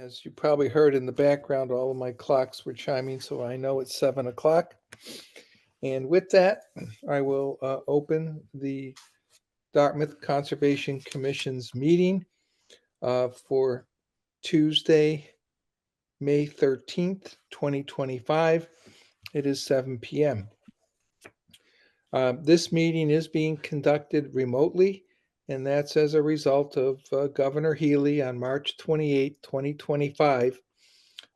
As you probably heard in the background, all of my clocks were chiming, so I know it's 7 o'clock. And with that, I will open the Dartmouth Conservation Commission's meeting for Tuesday, May 13th, 2025. It is 7 p.m. This meeting is being conducted remotely, and that's as a result of Governor Healy on March 28, 2025,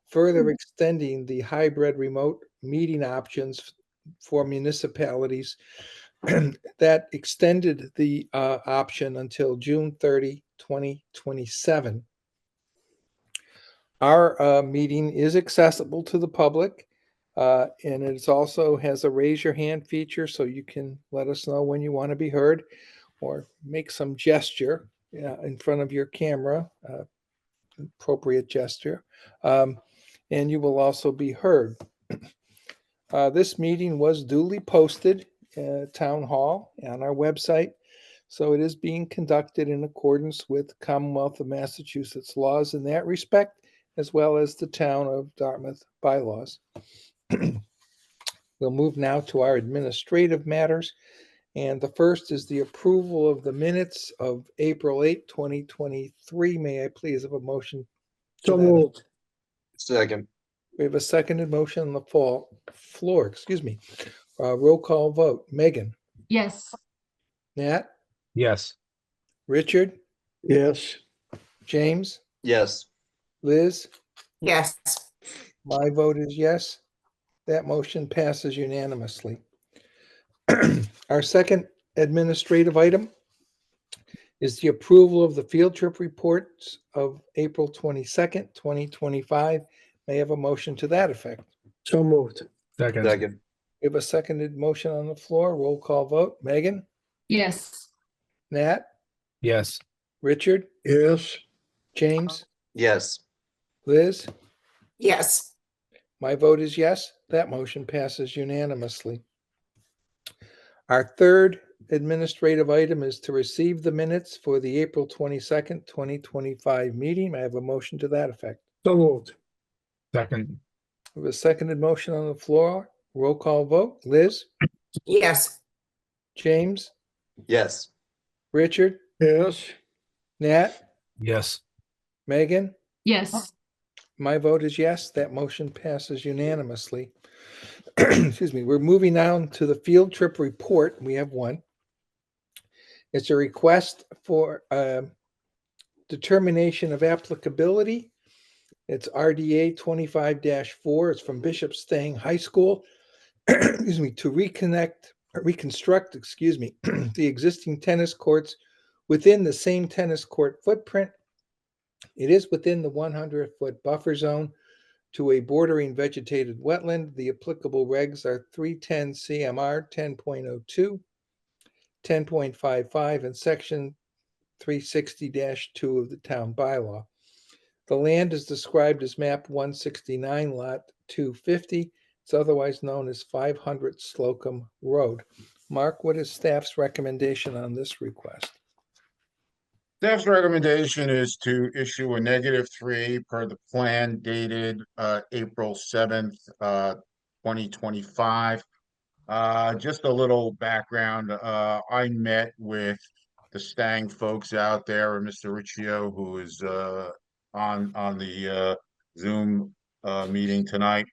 further extending the hybrid remote meeting options for municipalities that extended the option until June 30, 2027. Our meeting is accessible to the public, and it also has a raise your hand feature, so you can let us know when you want to be heard or make some gesture in front of your camera, appropriate gesture, and you will also be heard. This meeting was duly posted at Town Hall on our website, so it is being conducted in accordance with Commonwealth of Massachusetts laws in that respect, as well as the Town of Dartmouth bylaws. We'll move now to our administrative matters, and the first is the approval of the minutes of April 8, 2023. May I please have a motion? So moved. Second. We have a seconded motion on the floor. Roll call vote. Megan? Yes. Nat? Yes. Richard? Yes. James? Yes. Liz? Yes. My vote is yes. That motion passes unanimously. Our second administrative item is the approval of the field trip reports of April 22nd, 2025. May I have a motion to that effect? So moved. Second. We have a seconded motion on the floor. Roll call vote. Megan? Yes. Nat? Yes. Richard? Yes. James? Yes. Liz? Yes. My vote is yes. That motion passes unanimously. Our third administrative item is to receive the minutes for the April 22nd, 2025 meeting. May I have a motion to that effect? So moved. Second. We have a seconded motion on the floor. Roll call vote. Liz? Yes. James? Yes. Richard? Yes. Nat? Yes. Megan? Yes. My vote is yes. That motion passes unanimously. Excuse me. We're moving on to the field trip report. We have one. It's a request for determination of applicability. It's RDA 25-4. It's from Bishop Stang High School. To reconstruct the existing tennis courts within the same tennis court footprint. It is within the 100-foot buffer zone to a bordering vegetated wetland. The applicable regs are 310 CMR 10.02, 10.55, and section 360-2 of the town bylaw. The land is described as map 169, lot 250. It's otherwise known as 500 Slocum Road. Mark, what is staff's recommendation on this request? Staff's recommendation is to issue a -3 per the plan dated April 7th, 2025. Just a little background. I met with the Stang folks out there, and Mr. Riccio, who is on the Zoom meeting tonight.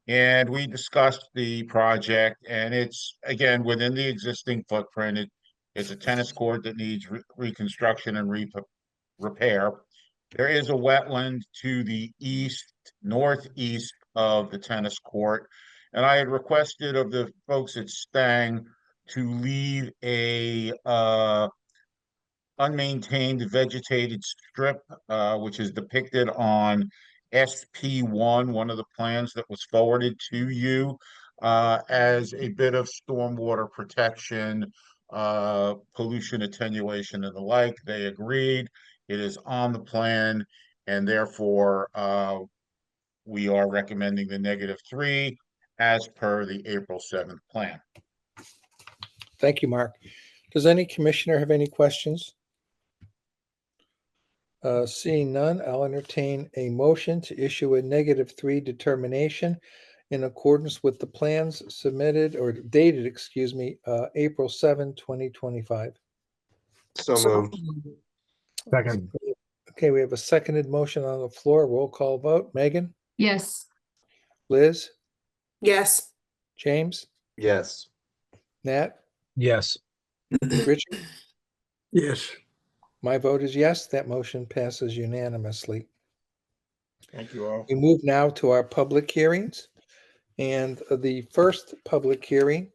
And we discussed the project, and it's, again, within the existing footprint. It's a tennis court that needs reconstruction and repair. There is a wetland to the northeast of the tennis court. And I had requested of the folks at Stang to leave a unmaintained vegetated strip, which is depicted on SP1, one of the plans that was forwarded to you, as a bit of stormwater protection, pollution attenuation, and the like. They agreed. It is on the plan, and therefore we are recommending the -3 as per the April 7th plan. Thank you, Mark. Does any commissioner have any questions? Seeing none, I'll entertain a motion to issue a -3 determination in accordance with the plans submitted or dated, April 7, 2025. So moved. Second. Okay, we have a seconded motion on the floor. Roll call vote. Megan, Yes. Liz, Yes. James, Yes. Nat, Yes. Richard. Yes. My vote is yes. That motion passes unanimously. Thank you all. We move now to our public hearings. And the first public hearing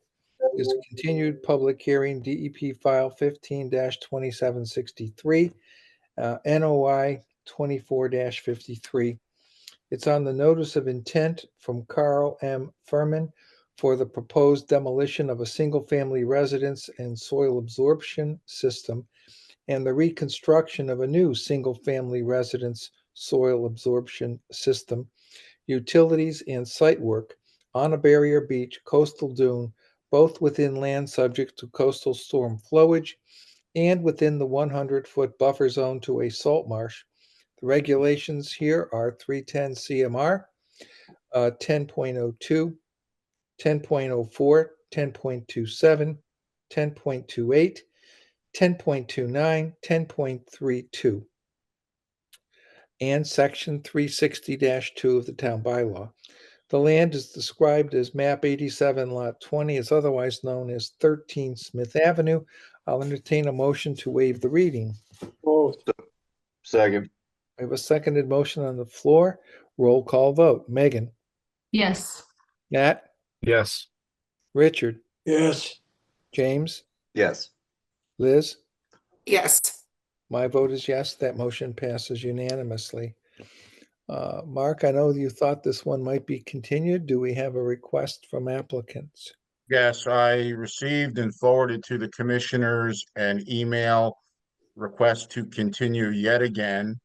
is a continued public hearing, DEP file 15-2763, NOI 24-53. It's on the notice of intent from Carl M. Furman for the proposed demolition of a single-family residence and soil absorption system and the reconstruction of a new single-family residence soil absorption system, utilities and site work on a barrier beach, coastal dune, both within land subject to coastal storm flowage and within the 100-foot buffer zone to a salt marsh. The regulations here are 310 CMR, 10.02, 10.04, 10.27, 10.28, 10.29, 10.32, and Section 360-2 of the town bylaw. The land is described as map 87 lot 20. It's otherwise known as 13 Smith Avenue. I'll entertain a motion to waive the reading. Moved. Second. I have a seconded motion on the floor. Roll call vote. Megan, Yes. Nat, Yes. Richard, Yes. James, Yes. Liz. Yes. My vote is yes. That motion passes unanimously. Mark, I know you thought this one might be continued. Do we have a request from applicants? Yes, I received and forwarded to the commissioners an email request to continue yet again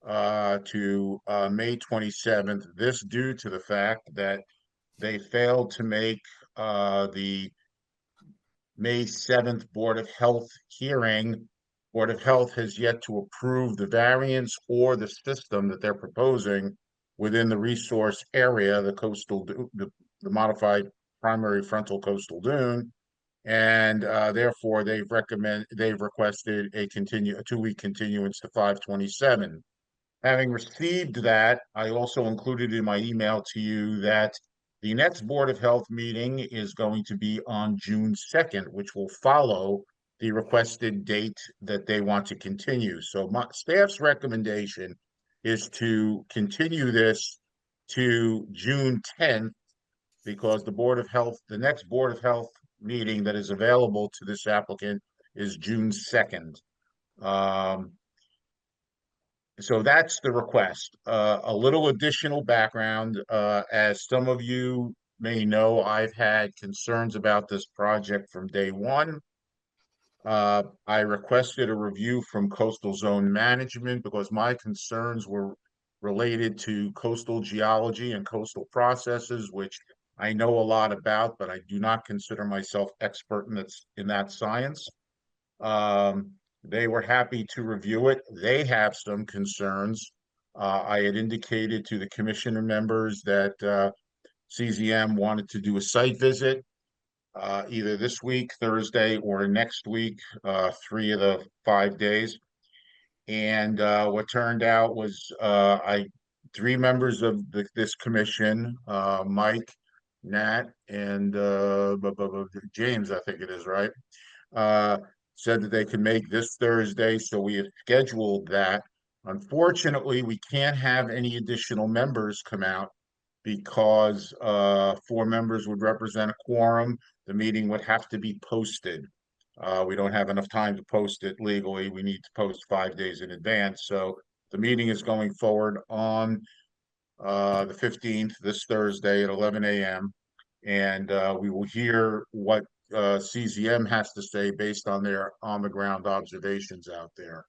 to May 27th. This due to the fact that they failed to make the May 7th Board of Health hearing. Board of Health has yet to approve the variance or the system that they're proposing within the resource area, the modified primary frontal coastal dune. And therefore they've requested a 2-week continuance to 5/27. Having received that, I also included in my email to you that the next Board of Health meeting is going to be on June 2nd, which will follow the requested date that they want to continue. So my staff's recommendation is to continue this to June 10th because the next Board of Health meeting that is available to this applicant is June 2nd. So that's the request. A little additional background. As some of you may know, I've had concerns about this project from day one. I requested a review from Coastal Zone Management because my concerns were related to coastal geology and coastal processes, which I know a lot about, but I do not consider myself expert in that science. They were happy to review it. They have some concerns. I had indicated to the commissioner members that CZM wanted to do a site visit either this week, Thursday, or next week, 3 of the 5 days. And what turned out was 3 members of this commission, Mike, Nat, and James, I think it is, right? Said that they could make this Thursday, so we have scheduled that. Unfortunately, we can't have any additional members come out because 4 members would represent a quorum. The meeting would have to be posted. We don't have enough time to post it legally. We need to post 5 days in advance. So the meeting is going forward on the 15th, this Thursday at 11 a.m. And we will hear what CZM has to say based on their on-the-ground observations out there.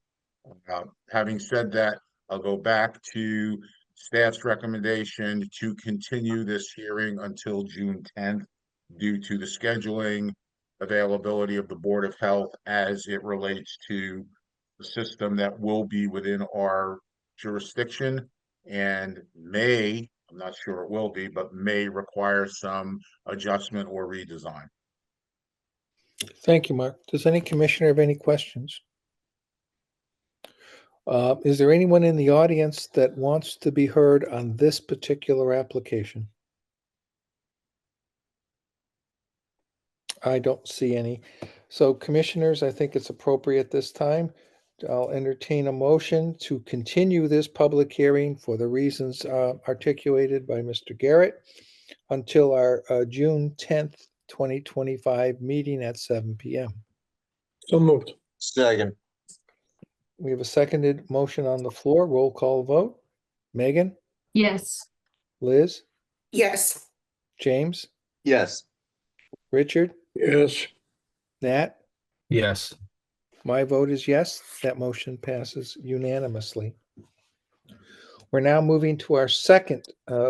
Having said that, I'll go back to staff's recommendation to continue this hearing until June 10th due to the scheduling availability of the Board of Health as it relates to system that will be within our jurisdiction and may, I'm not sure it will be, but may require some adjustment or redesign. Thank you, Mark. Does any commissioner have any questions? Is there anyone in the audience that wants to be heard on this particular application? I don't see any. So commissioners, I think it's appropriate this time. I'll entertain a motion to continue this public hearing for the reasons articulated by Mr. Garrett until our June 10th, 2025 meeting at 7 p.m. So moved. Second. We have a seconded motion on the floor. Roll call vote. Megan, Yes. Liz, Yes. James, Yes. Richard, Yes. Nat. Yes. My vote is yes. That motion passes unanimously. We're now moving to our second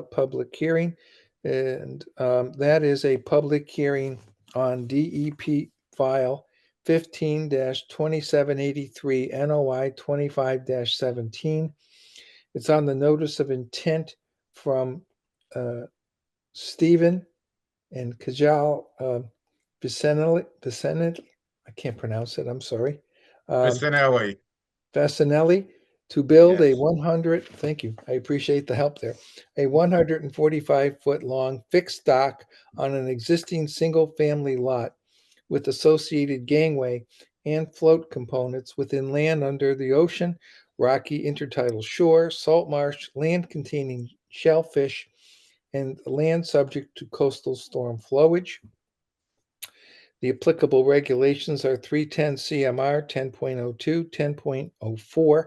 public hearing, and that is a public hearing on DEP file 15-2783 NOI 25-17. It's on the notice of intent from Stephen and Kajal Vicinelli. I can't pronounce it. I'm sorry. Vicinelli, Fasinelli to build a Yes. 100, thank you, I appreciate the help there, a 145-foot long fixed dock on an existing single-family lot with associated gangway and float components within land under the ocean, rocky intertidal shore, salt marsh, land containing shellfish, and land subject to coastal storm flowage. The applicable regulations are 310 CMR 10.02, 10.04,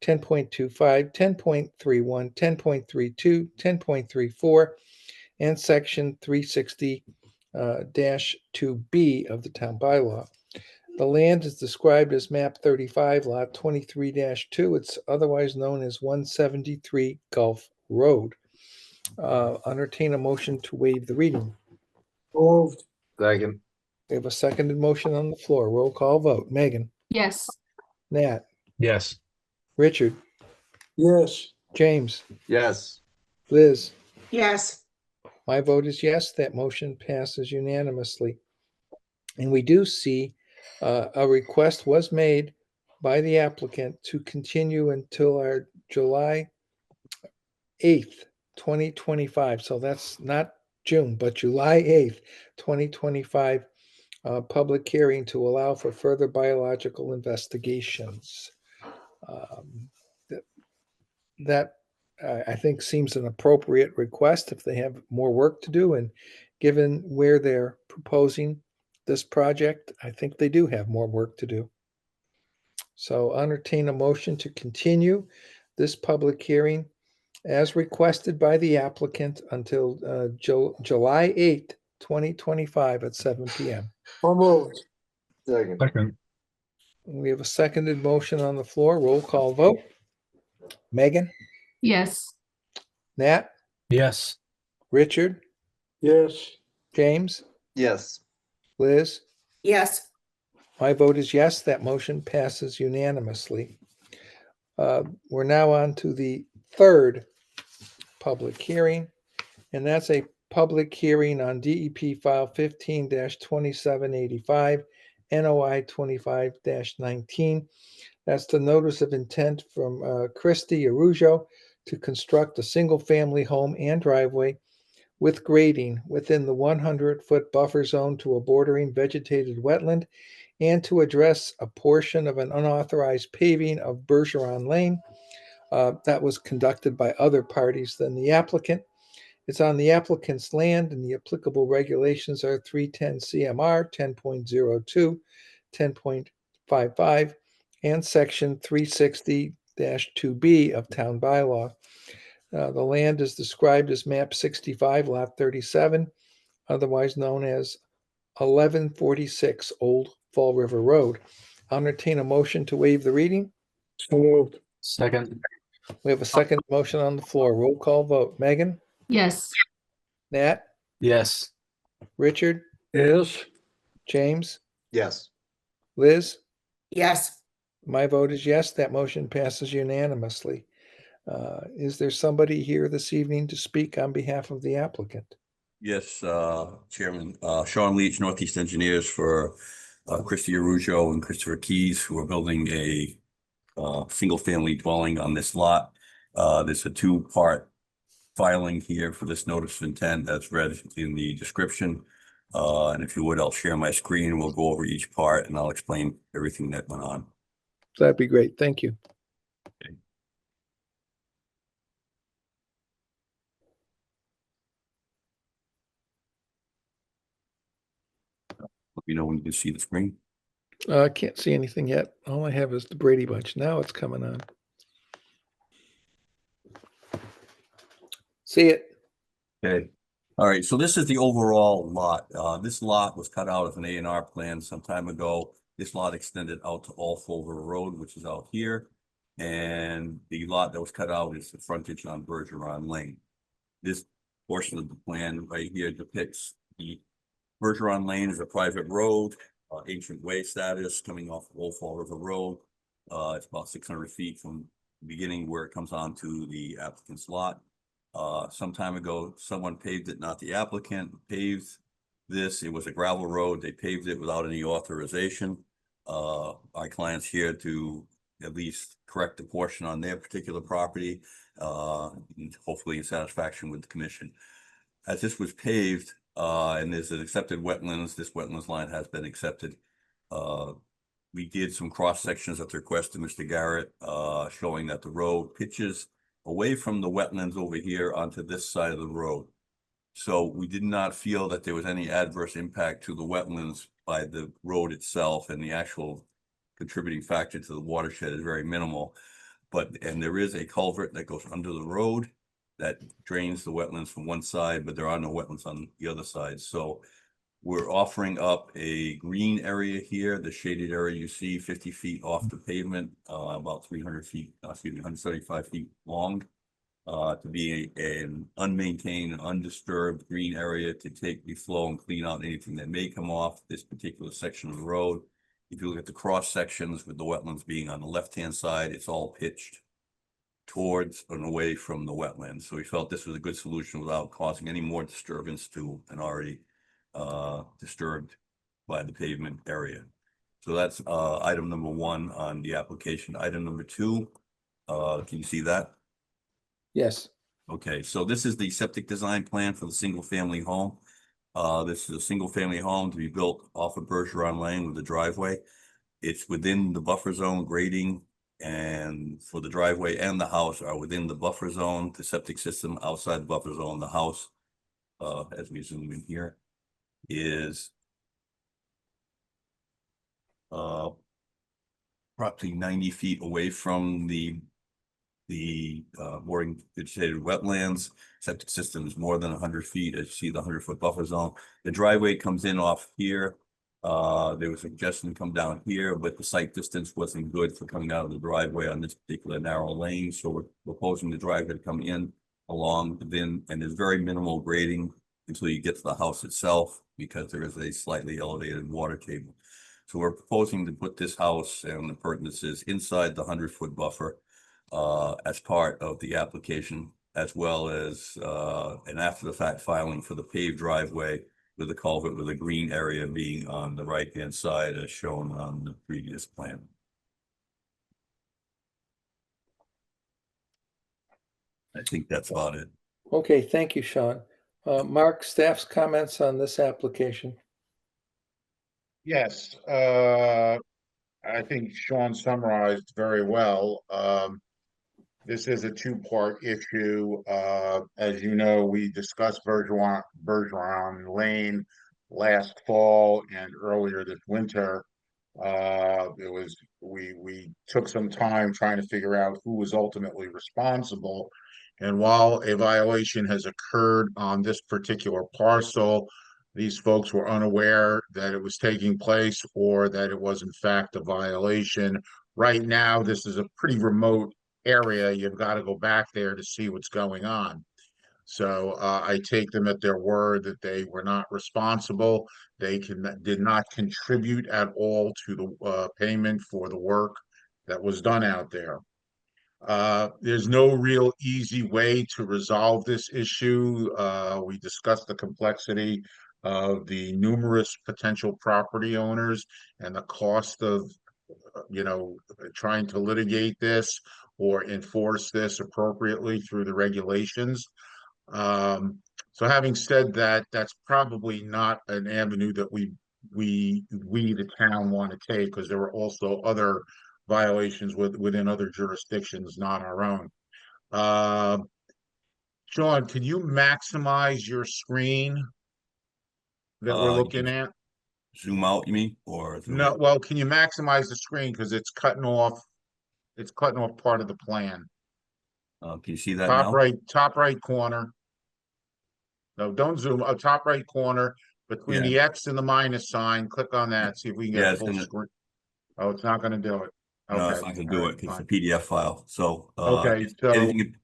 10.25, 10.31, 10.32, 10.34, and section 360-2B of the town bylaw. The land is described as map 35, lot 23-2. It's otherwise known as 173 Gulf Road. Entertain a motion to waive the reading. Moved. Second. We have a seconded motion on the floor. Roll call vote. Megan, Yes. Nat, Yes. Richard, Yes. James, Yes. Liz. Yes. My vote is yes. That motion passes unanimously. And we do see a request was made by the applicant to continue until our July 8th, 2025. So that's not June, but July 8th, 2025 public hearing to allow for further biological investigations. That I think seems an appropriate request if they have more work to do, and given where they're proposing this project, I think they do have more work to do. So entertain a motion to continue this public hearing as requested by the applicant until July 8th, 2025 at 7 p.m. So moved. Second. Second. We have a seconded motion on the floor. Roll call vote. Megan, Yes. Nat, Yes. Richard, Yes. James, Yes. Liz. Yes. My vote is yes. That motion passes unanimously. We're now on to the third public hearing, and that's a public hearing on DEP file 15-2785, NOI 25-19. That's the notice of intent from Christy Arujo to construct a single-family home and driveway with grading within the 100-foot buffer zone to a bordering vegetated wetland and to address a portion of an unauthorized paving of Bergeron Lane that was conducted by other parties than the applicant. It's on the applicant's land, and the applicable regulations are 310 CMR 10.02, 10.55, and section 360-2B of town bylaw. The land is described as map 65, lot 37, otherwise known as 1146 Old Fall River Road. I'll entertain a motion to waive the reading. So moved. Second. We have a second motion on the floor. Roll call vote. Megan, Yes. Nat, Yes. Richard, Yes. James, Yes. Liz. Yes. My vote is yes. That motion passes unanimously. Is there somebody here this evening to speak on behalf of the applicant? Yes, Chairman, Sean Leach, Northeast Engineers for Christy Arujo and Christopher Keys, who are building a single-family dwelling on this lot. There's a two-part filing here for this notice of intent that's read in the description. And if you would, I'll share my screen. We'll go over each part and I'll explain everything that went on. That'd be great. Thank you. Let me know when you can see the screen. I can't see anything yet. All I have is the Brady Bunch. Now it's coming on. See it. Okay. All right. So this is the overall lot. This lot was cut out as an A&R plan some time ago. This lot extended out to All Fulver Road, which is out here. And the lot that was cut out is the frontage on Bergeron Lane. This portion of the plan right here depicts the Bergeron Lane is a private road, ancient way status coming off of Old Fall River Road. It's about 600 feet from the beginning where it comes on to the applicant's lot. Some time ago, someone paved it, not the applicant, paved this. It was a gravel road. They paved it without any authorization. Our client's here to at least correct the portion on their particular property, and hopefully in satisfaction with the commission. As this was paved, and there's an accepted wetlands, this wetlands line has been accepted. We did some cross sections at the request of Mr. Garrett, showing that the road pitches away from the wetlands over here onto this side of the road. So we did not feel that there was any adverse impact to the wetlands by the road itself, and the actual contributing factor to the watershed is very minimal. And there is a culvert that goes under the road that drains the wetlands from one side, but there are no wetlands on the other side. So we're offering up a green area here, the shaded area you see 50 feet off the pavement, about 300 feet, 175 feet long, to be an unmaintained, undisturbed green area to take the flow and clean out anything that may come off this particular section of the road. If you look at the cross sections with the wetlands being on the left-hand side, it's all pitched towards and away from the wetlands. So we felt this was a good solution without causing any more disturbance to an already disturbed by the pavement area. So that's item number one on the application. Item number two, can you see that? Yes. Okay, so this is the septic design plan for the single family home. This is a single family home to be built off of Bergeron Lane with a driveway. It's within the buffer zone grading, and for the driveway and the house are within the buffer zone. The septic system outside the buffer zone, the house, as we zoom in here, is approximately 90 feet away from the mooring vegetated wetlands. Septic system is more than 100 feet, as you see the 100-foot buffer zone. The driveway comes in off here. There was a suggestion to come down here, but the site distance wasn't good for coming out of the driveway on this particular narrow lane. So we're proposing the driveway to come in along within, and there's very minimal grading until you get to the house itself, because there is a slightly elevated water table. So we're proposing to put this house and the appurtenances inside the 100-foot buffer as part of the application, as well as an after the fact filing for the paved driveway with the culvert with a green area being on the right-hand side as shown on the previous plan. I think that's about it. Okay, thank you, Sean. Mark, staff's comments on this application. Yes, I think Sean summarized very well. This is a two-part issue. As you know, we discussed Bergeron Lane last fall and earlier this winter. We took some time trying to figure out who was ultimately responsible. And while a violation has occurred on this particular parcel, these folks were unaware that it was taking place or that it was in fact a violation. Right now, this is a pretty remote area. You've got to go back there to see what's going on. So I take them at their word that they were not responsible. They did not contribute at all to the payment for the work that was done out there. There's no real easy way to resolve this issue. We discussed the complexity of the numerous potential property owners and the cost of, trying to litigate this or enforce this appropriately through the regulations. So having said that, that's probably not an avenue that we the town want to take, because there were also other violations within other jurisdictions, not our own. Sean, can you maximize your screen that we're looking at? Zoom out, you mean, or? zoom No, in? well, can you maximize the screen, because it's cutting off part of the plan. Can you see that now? Top right corner. No, don't zoom. Top right corner between Yeah. the X and the minus sign. Click on that. See if we can Yeah, get a it's full gonna- screen. Oh, it's not going to do it. No, Okay. it's not gonna all do right, it, because fine. it's a PDF file, so. Okay, so anything-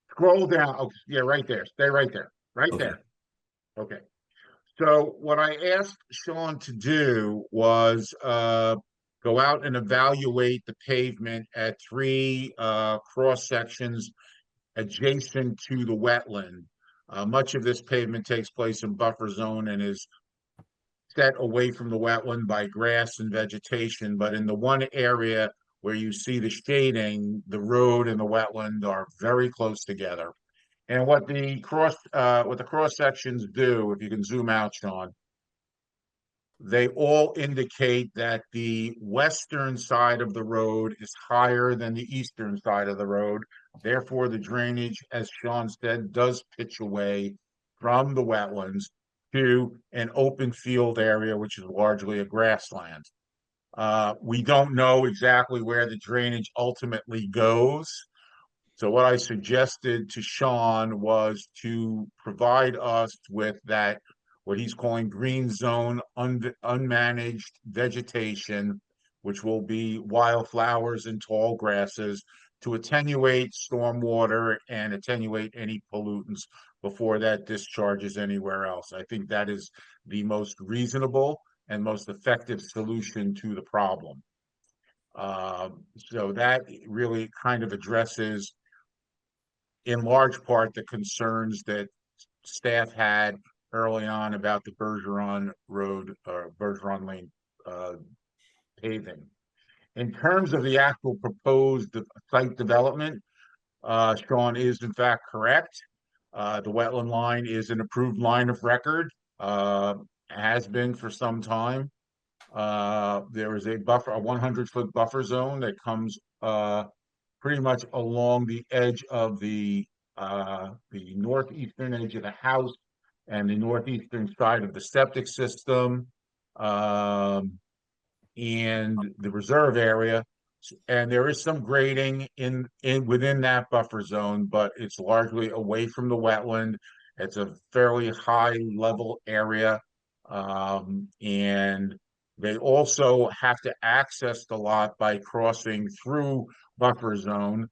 scroll down. Oh, yeah, right there. Stay right there. Right Okay. there. Okay. So what I asked Sean to do was go out and evaluate the pavement at 3 cross sections adjacent to the wetland. Much of this pavement takes place in buffer zone and is set away from the wetland by grass and vegetation, but in the one area where you see the shading, the road and the wetland are very close together. And what the cross sections do, if you can zoom out, Sean, they all indicate that the western side of the road is higher than the eastern side of the road. Therefore, the drainage, as Sean said, does pitch away from the wetlands to an open field area, which is largely a grassland. We don't know exactly where the drainage ultimately goes. So what I suggested to Sean was to provide us with that, what he's calling green zone unmanaged vegetation, which will be wildflowers and tall grasses, to attenuate stormwater and attenuate any pollutants before that discharges anywhere else. I think that is the most reasonable and most effective solution to the problem. So that really kind of addresses, in large part, the concerns that staff had early on about the Bergeron Road or Bergeron Lane paving. In terms of the actual proposed site development, Sean is in fact correct. The wetland line is an approved line of record, has been for some time. There is a 100-foot buffer zone that comes pretty much along the edge of the northeastern edge of the house and the northeastern side of the septic system, and the reserve area. And there is some grading in within that buffer zone, but it's largely away from the wetland. It's a fairly high level area, and they also have to access the lot by crossing through buffer zone,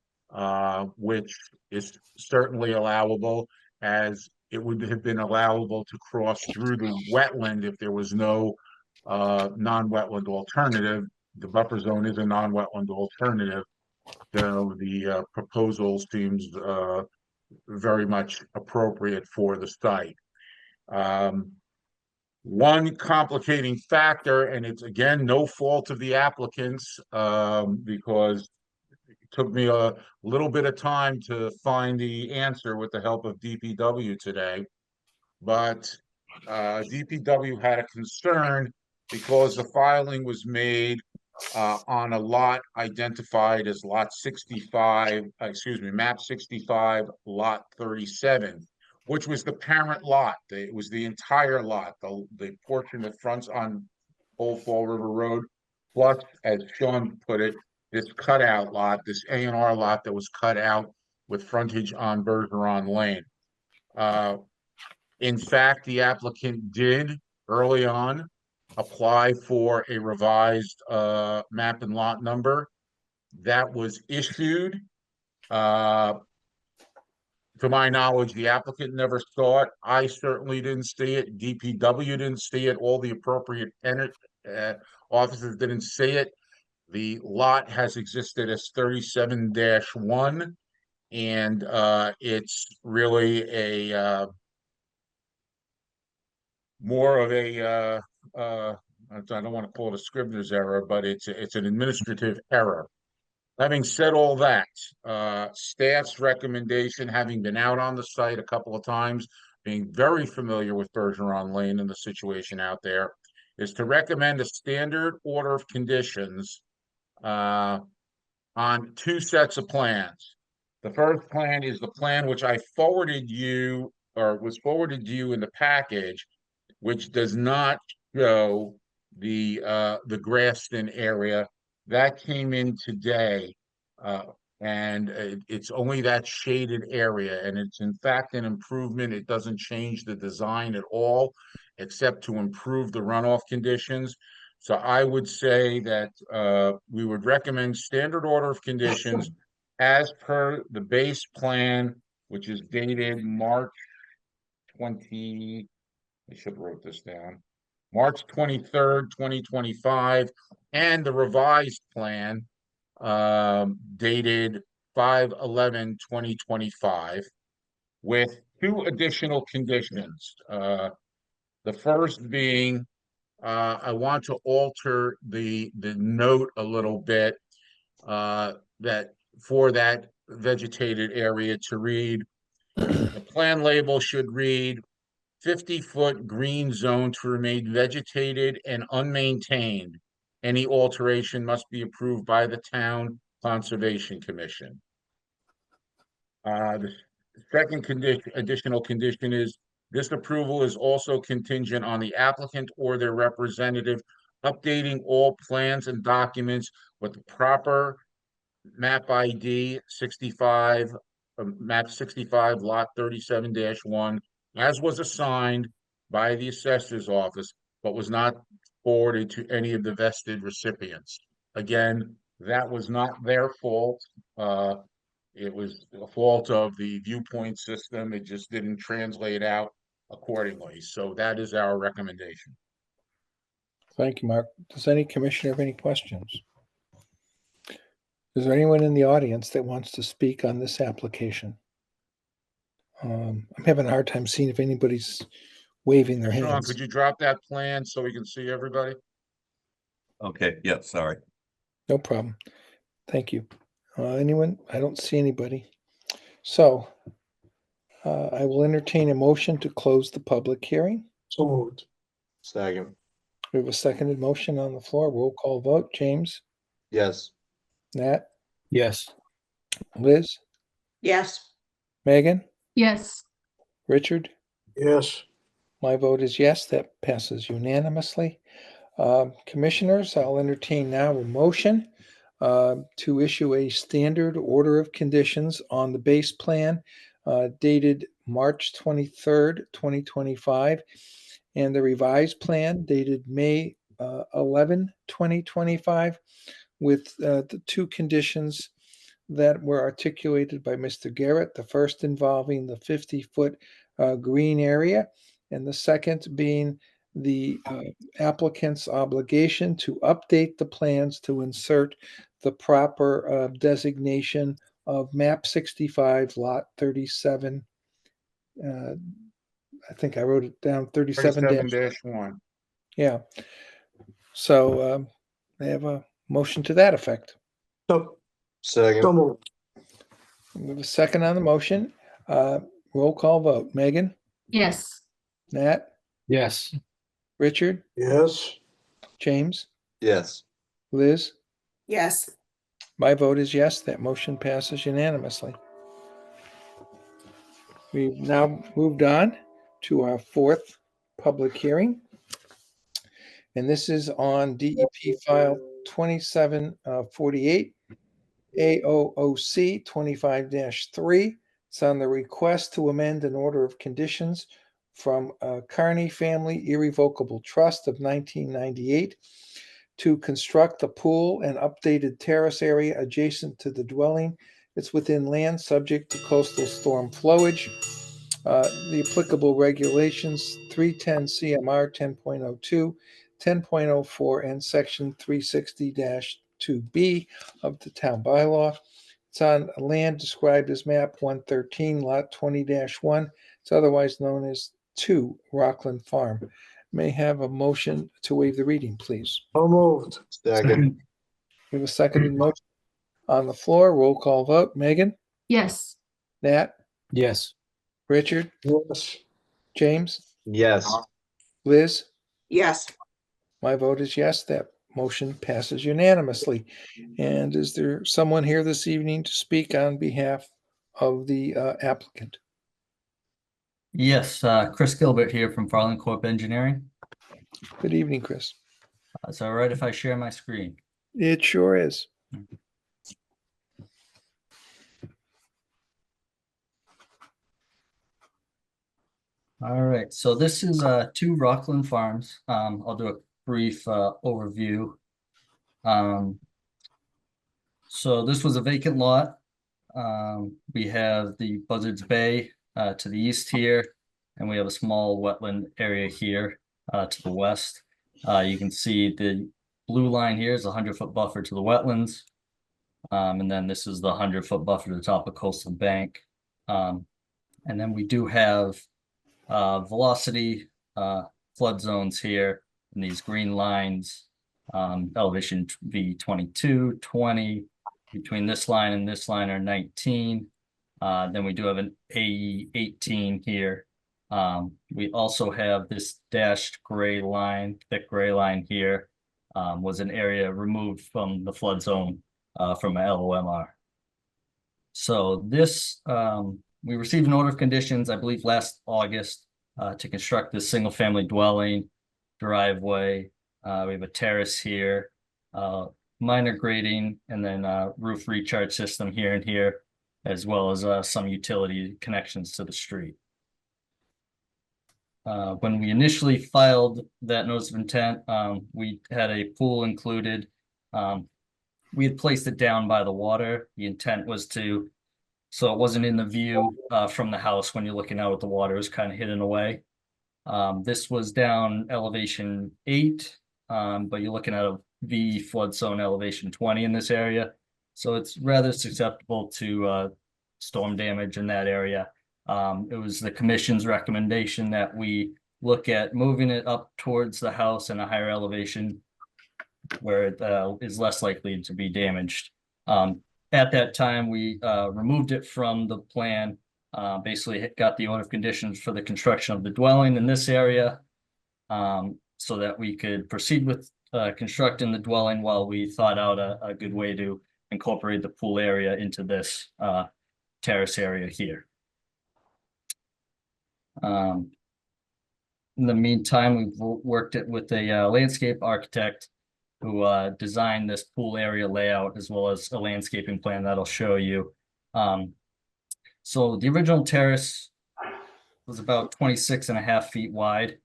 which is certainly allowable, as it would have been allowable to cross through the wetland if there was no non-wetland alternative. The buffer zone is a non-wetland alternative, so the proposal seems very much appropriate for the site. One complicating factor, and it's again no fault of the applicants, because it took me a little bit of time to find the answer with the help of DPW today, but DPW had a concern because the filing was made on a lot identified as lot 65, map 65, lot 37, which was the parent lot. It was the entire lot, the portion that fronts on Old Fall River Road, plus, as Sean put it, this cutout lot, this A&R lot that was cut out with frontage on Bergeron Lane. In fact, the applicant did early on apply for a revised map and lot number that was issued. To my knowledge, the applicant never saw it. I certainly didn't see it. DPW didn't see it. All the appropriate tenant officers didn't see it. The lot has existed as 37-1, and it's really a more of a I don't want to call it a Scrivener's error, but it's an administrative error. Having said all that, staff's recommendation, having been out on the site a couple of times, being very familiar with Bergeron Lane and the situation out there, is to recommend a standard order of conditions on 2 sets of plans. The first plan is the plan which I forwarded you, or was forwarded to you in the package, which does not show the Grafton area. That came in today, and it's only that shaded area, and it's in fact an improvement. It doesn't change the design at all, except to improve the runoff conditions. So I would say that we would recommend standard order of conditions as per the base plan, which is dated March 20. I should have wrote this down. March 23rd, 2025, and the revised plan dated 5/11/2025, with 2 additional conditions. The first being, I want to alter the note a little bit, that for that vegetated area to read, the plan label should read 50-foot green zone to remain vegetated and unmaintained. Any alteration must be approved by the Town Conservation Commission. The second additional condition is this approval is also contingent on the applicant or their representative updating all plans and documents with the proper map ID 65, map 65, lot 37-1, as was assigned by the assessor's office, but was not forwarded to any of the vested recipients. Again, that was not their fault. It was a fault of the viewpoint system. It just didn't translate out accordingly. So that is our recommendation. Thank you, Mark. Does any commissioner have any questions? Is there anyone in the audience that wants to speak on this application? I'm having a hard time seeing if anybody's waving their Sean, hands. could you drop that plan so we can see everybody? Okay, yeah, sorry. No problem. Thank you. Anyone? I don't see anybody. So I will entertain a motion to close the public hearing. So moved. Second. We have a seconded motion on the floor. Roll call vote. James, Yes. Nat, Yes. Liz, Yes. Megan, Yes. Richard. Yes. My vote is yes. That passes unanimously. Commissioners, I'll entertain now a motion to issue a standard order of conditions on the base plan dated March 23rd, 2025, and the revised plan dated May 11, 2025, with the 2 conditions that were articulated by Mr. Garrett, the first involving the 50-foot green area, and the second being the applicant's obligation to update the plans to insert the proper designation of map 65, lot 37. I think I wrote it down, 37 37-1. Yeah. So they have a motion to that effect. So Second. moved. We have a second on the motion. Roll call vote. Megan, Yes. Nat, Yes. Richard, Yes. James, Yes. Liz. Yes. My vote is yes. That motion passes unanimously. We've now moved on to our 4th public hearing. And this is on DEP file 2748, AOOC 25-3. It's on the request to amend an order of conditions from Carney Family Irrevocable Trust of 1998 to construct a pool and updated terrace area adjacent to the dwelling. It's within land subject to coastal storm flowage. The applicable regulations 310 CMR 10.02, 10.04, and section 360-2 2B of the town bylaw. It's on land described as map 113, lot 20-1. It's otherwise known as 2 Rockland Farm. May I have a motion to waive the reading, please. So moved. Second. We have a seconded motion on the floor. Roll call vote. Megan, Yes. Nat, Yes. Richard, Yes. James, Yes. Liz. Yes. My vote is yes. That motion passes unanimously. And is there someone here this evening to speak on behalf of the applicant? Yes, Chris Gilbert here from Farland Corp Engineering. Good evening, Chris. Is it all right if I share my screen? It sure is. All right, so this is 2 Rockland Farms. I'll do a brief overview. So this was a vacant lot. We have the Buzzards Bay to the east here, and we have a small wetland area here to the west. You can see the blue line here is a 100-foot buffer to the wetlands. And then this is the 100-foot buffer to the top of coastal bank. And then we do have velocity flood zones here, and these green lines, elevation V22, 20, between this line and this line are 19. Then we do have an AE 18 here. We also have this dashed gray line, thick gray line here, was an area removed from the flood zone from a LOMR. So this, we received an order of conditions, I believe last August, to construct this single family dwelling, driveway. We have a terrace here, minor grading, and then roof recharge system here and here, as well as some utility connections to the street. When we initially filed that notice of intent, we had a pool included. We had placed it down by the water. The intent was to, so it wasn't in the view from the house when you're looking out at the water, it was kind of hidden away. This was down elevation 8, but you're looking at a V flood zone elevation 20 in this area. So it's rather susceptible to storm damage in that area. It was the commission's recommendation that we look at moving it up towards the house in a higher elevation where it is less likely to be damaged. At that time, we removed it from the plan, basically got the order of conditions for the construction of the dwelling in this area, so that we could proceed with constructing the dwelling while we thought out a good way to incorporate the pool area into this terrace area here. In the meantime, we've worked it with a landscape architect who designed this pool area layout, as well as a landscaping plan that I'll show you. So the original terrace was about 26.5 feet wide.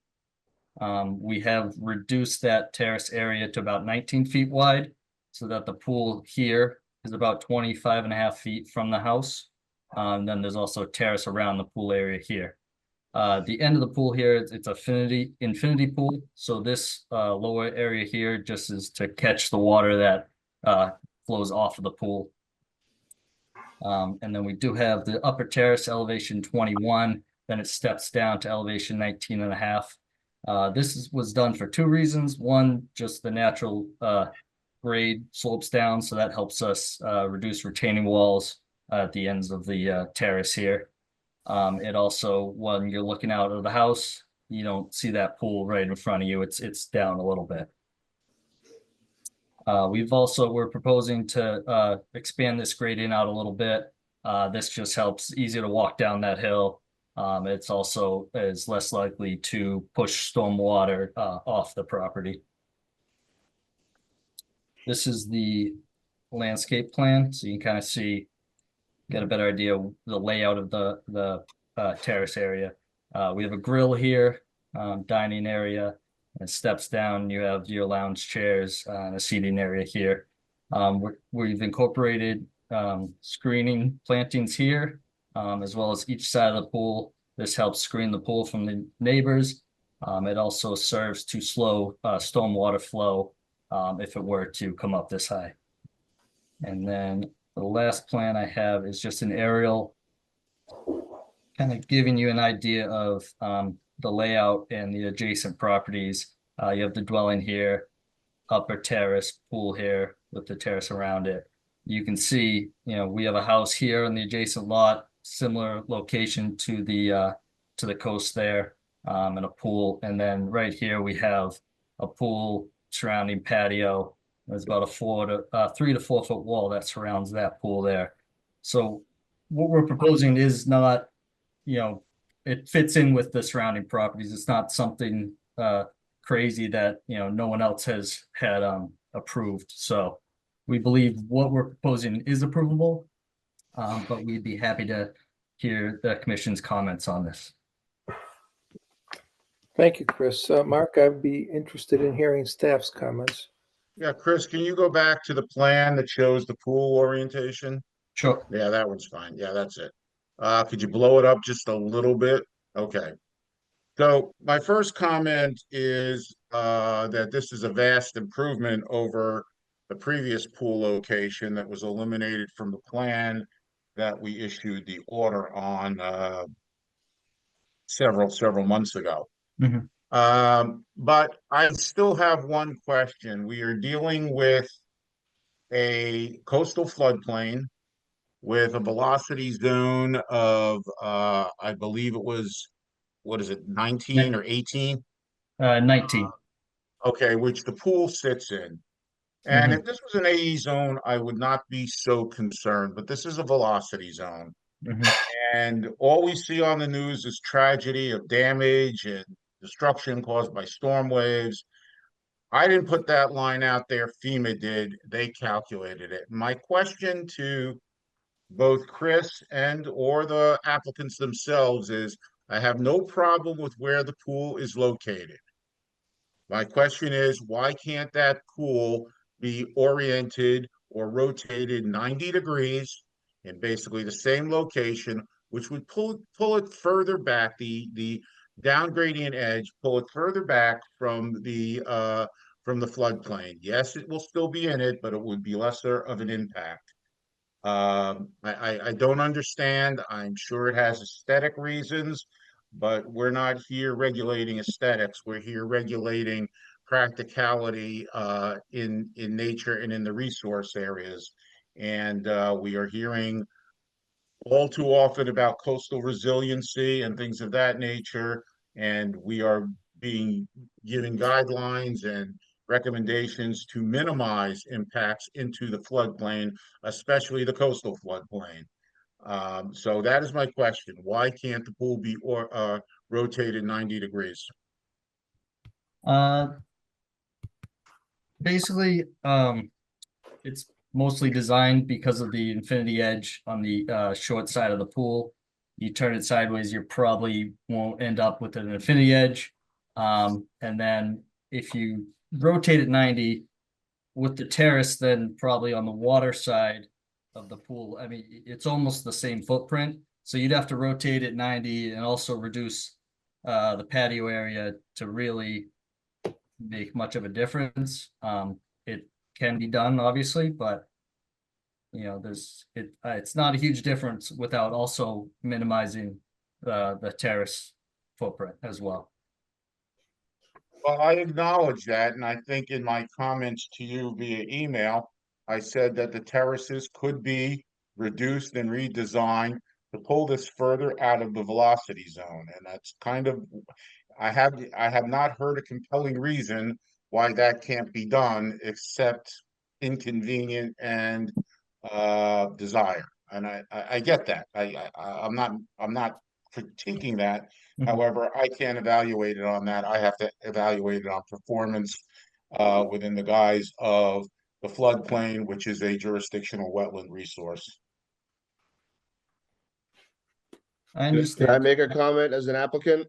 We have reduced that terrace area to about 19 feet wide, so that the pool here is about 25.5 feet from the house. Then there's also a terrace around the pool area here. The end of the pool here, it's infinity pool. So this lower area here just is to catch the water that flows off of the pool. And then we do have the upper terrace elevation 21, then it steps down to elevation 19.5. This was done for 2 reasons. One, just the natural grade slopes down, so that helps us reduce retaining walls at the ends of the terrace here. It also, when you're looking out of the house, you don't see that pool right in front of you. It's down a little bit. We're proposing to expand this gradient out a little bit. This just helps, easier to walk down that hill. It's also is less likely to push storm water off the property. This is the landscape plan, so you can kind of see, get a better idea of the layout of the terrace area. We have a grill here, dining area, and steps down. You have your lounge chairs and a seating area here. We've incorporated screening plantings here, as well as each side of the pool. This helps screen the pool from the neighbors. It also serves to slow stormwater flow if it were to come up this high. And then the last plan I have is just an aerial, kind of giving you an idea of the layout and the adjacent properties. You have the dwelling here, upper terrace, pool here with the terrace around it. You can see, we have a house here on the adjacent lot, similar location to the coast there, and a pool. And then right here we have a pool surrounding patio. There's about a 3 to 4 foot wall that surrounds that pool there. So what we're proposing is not, it fits in with the surrounding properties. It's not something crazy that no one else has had approved. So we believe what we're proposing is approvable, but we'd be happy to hear the commission's comments on this. Thank you, Chris. Mark, I'd be interested in hearing staff's comments. Yeah, Chris, can you go back to the plan that shows the pool orientation? Sure. Yeah, that one's fine. Yeah, that's it. Could you blow it up just a little bit? Okay. So my first comment is that this is a vast improvement over the previous pool location that was eliminated from the plan that we issued the order on several months ago. Mhm. But I still have one question. We are dealing with a coastal floodplain with a velocity zone of I believe it was, what is it, 19 or 18? 19. Okay, which the pool sits in. And if this was an AE zone, I would not be so concerned, but this is a velocity zone. Mhm. And all we see on the news is tragedy of damage and destruction caused by storm waves. I didn't put that line out there, FEMA did. They calculated it. My question to both Chris and or the applicants themselves is, I have no problem with where the pool is located. My question is, why can't that pool be oriented or rotated 90 degrees in basically the same location, which would pull it further back, the down gradient edge, pull it further back from the floodplain. Yes, it will still be in it, but it would be lesser of an impact. I don't understand. I'm sure it has aesthetic reasons, but we're not here regulating aesthetics. We're here regulating practicality in nature and in the resource areas. And we are hearing all too often about coastal resiliency and things of that nature. And we are being given guidelines and recommendations to minimize impacts into the floodplain, especially the coastal floodplain. So that is my question. Why can't the pool be rotated 90 degrees? Basically, it's mostly designed because of the infinity edge on the short side of the pool. You turn it sideways, you probably won't end up with an infinity edge. And then if you rotate it 90 with the terrace, then probably on the water side of the pool, I mean, it's almost the same footprint. So you'd have to rotate it 90 and also reduce the patio area to really make much of a difference. It can be done, obviously, but it's not a huge difference without also minimizing the terrace footprint as well. Well, I acknowledge that, and I think in my comments to you via email, I said that the terraces could be reduced and redesigned to pull this further out of the velocity zone, and that's kind of, I have not heard a compelling reason why that can't be done, except inconvenient and desire. And I get that. I'm not critiquing that. Mhm. However, I can't evaluate it on that. I have to evaluate it on performance within the guise of the floodplain, which is a jurisdictional wetland resource. I Can I understand. make a comment as an applicant?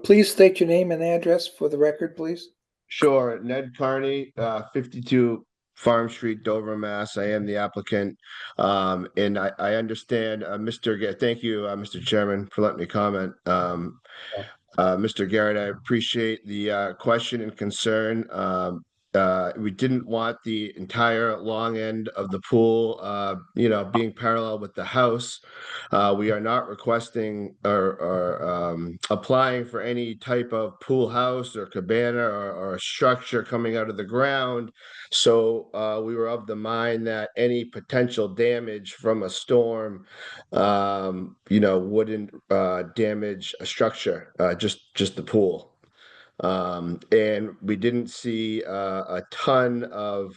Please state your name and address for the record, please. Sure, Ned Carney, 52 Farm Street, Dover, Mass. I am the applicant. And I understand, thank you, Mr. Chairman, for letting me comment. Mr. Garrett, I appreciate the question and concern. we didn't want the entire long end of the pool, being parallel with the house. We are not requesting or applying for any type of pool house or cabana or a structure coming out of the ground. So we were of the mind that any potential damage from a storm, wouldn't damage a structure, just the pool. And we didn't see a ton of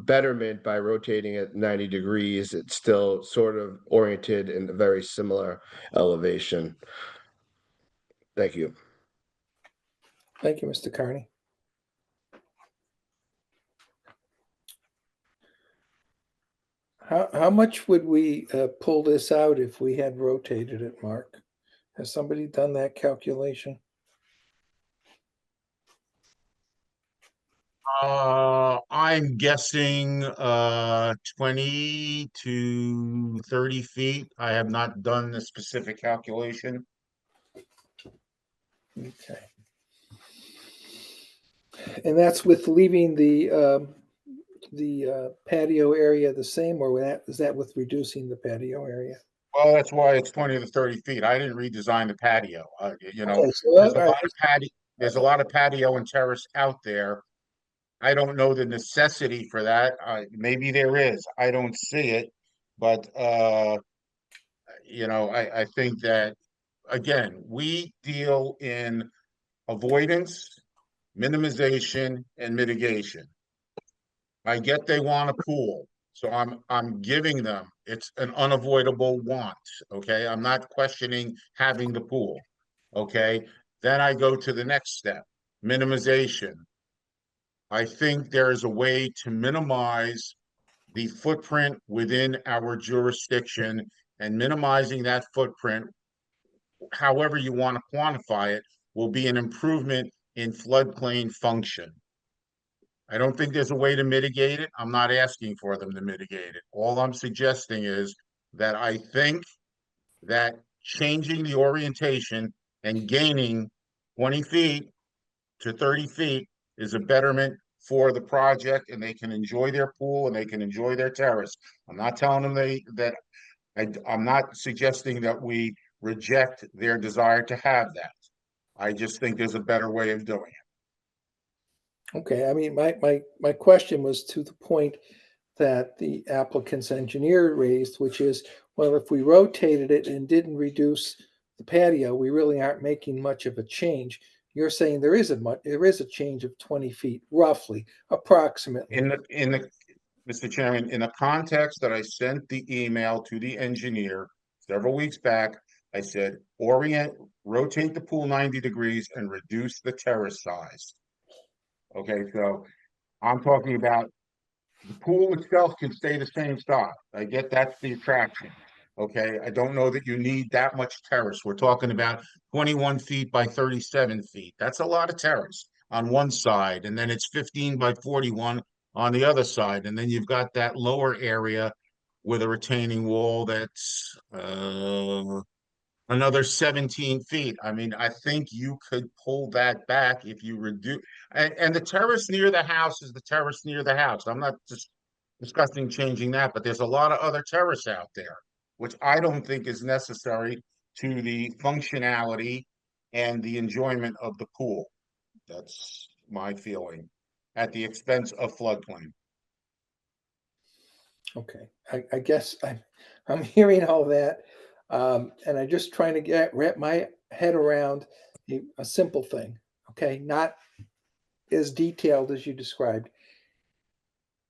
betterment by rotating at 90 degrees. It's still sort of oriented in a very similar elevation. Thank you. Thank you, Mr. Carney. How much would we pull this out if we had rotated it, Mark? Has somebody done that calculation? I'm guessing 20 to 30 feet. I have not done the specific calculation. Okay. And that's with leaving the patio area the same, or is that with reducing the patio area? Well, that's why it's 20 to 30 feet. I didn't redesign the patio. Okay, so There's a all lot right. of there's a lot of patio and terrace out there. I don't know the necessity for that. Maybe there is. I don't see it. But I think that again, we deal in avoidance, minimization, and mitigation. I get they want a pool, so I'm giving them. It's an unavoidable want. Okay, I'm not questioning having the pool. Okay, then I go to the next step, minimization. I think there is a way to minimize the footprint within our jurisdiction, and minimizing that footprint, however you want to quantify it, will be an improvement in floodplain function. I don't think there's a way to mitigate it. I'm not asking for them to mitigate it. All I'm suggesting is that I think that changing the orientation and gaining 20 feet to 30 feet is a betterment for the project, and they can enjoy their pool and they can enjoy their terrace. I'm not telling them I'm not suggesting that we reject their desire to have that. I just think there's a better way of doing it. Okay, I mean, my question was to the point that the applicant's engineer raised, which is, well, if we rotated it and didn't reduce the patio, we really aren't making much of a change. You're saying there is a change of 20 feet, roughly, approximately. Mr. Chairman, in the context that I sent the email to the engineer several weeks back, I said, rotate the pool 90 degrees and reduce the terrace size. Okay, so I'm talking about the pool itself can stay the same size. I get that's the attraction. Okay, I don't know that you need that much terrace. We're talking about 21 feet by 37 feet. That's a lot of terrace on one side, and then it's 15 by 41 on the other side. And then you've got that lower area with a retaining wall that's another 17 feet. I mean, I think you could pull that back if you reduce, and the terrace near the house is the terrace near the house. I'm not just discussing changing that, but there's a lot of other terrace out there, which I don't think is necessary to the functionality and the enjoyment of the pool. That's my feeling, at the expense of floodplain. Okay, I guess I'm hearing all that, and I'm just trying to wrap my head around a simple thing. Okay, not as detailed as you described.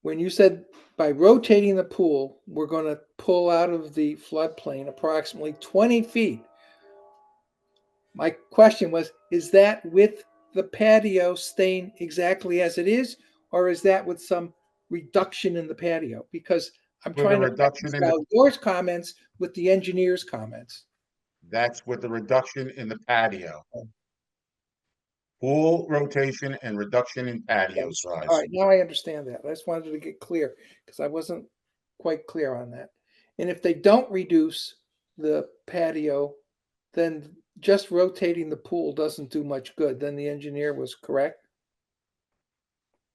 When you said by rotating the pool, we're going to pull out of the floodplain approximately 20 feet. My question was, is that with the patio staying exactly as it is, or is that with some reduction in the patio? Because I'm With a trying to reduction in the, reconcile your comments with the engineer's comments. that's with the reduction in the patio. Pool rotation and reduction in patio size. All right, now I understand that. I just wanted to get clear because I wasn't quite clear on that. And if they don't reduce the patio, then just rotating the pool doesn't do much good. Then the engineer was correct.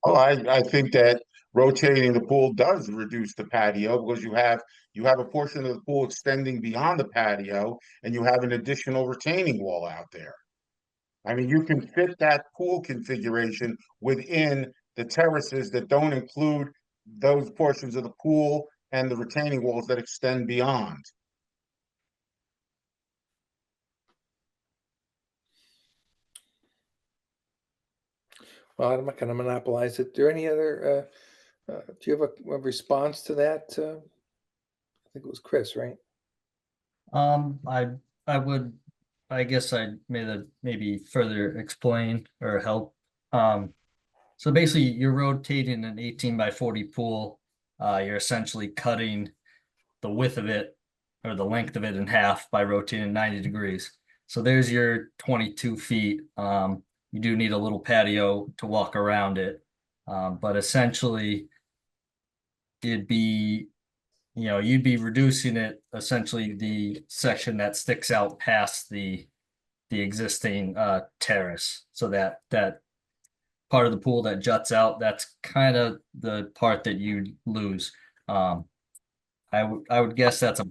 Oh, I think that rotating the pool does reduce the patio because you have a portion of the pool extending beyond the patio and you have an additional retaining wall out there. I mean, you can fit that pool configuration within the terraces that don't include those portions of the pool and the retaining walls that extend beyond. Well, I'm not going to monopolize it. Is there any other, do you have a response to that? I think it was Chris, right? I would, I guess I'd maybe further explain or help. So basically you're rotating an 18 by 40 pool. You're essentially cutting the width of it or the length of it in half by rotating 90 degrees. So there's your 22 feet. You do need a little patio to walk around it. But essentially it'd be, you'd be reducing it, essentially the section that sticks out past the existing terrace. So that part of the pool that juts out, that's kind of the part that you lose. I would guess that's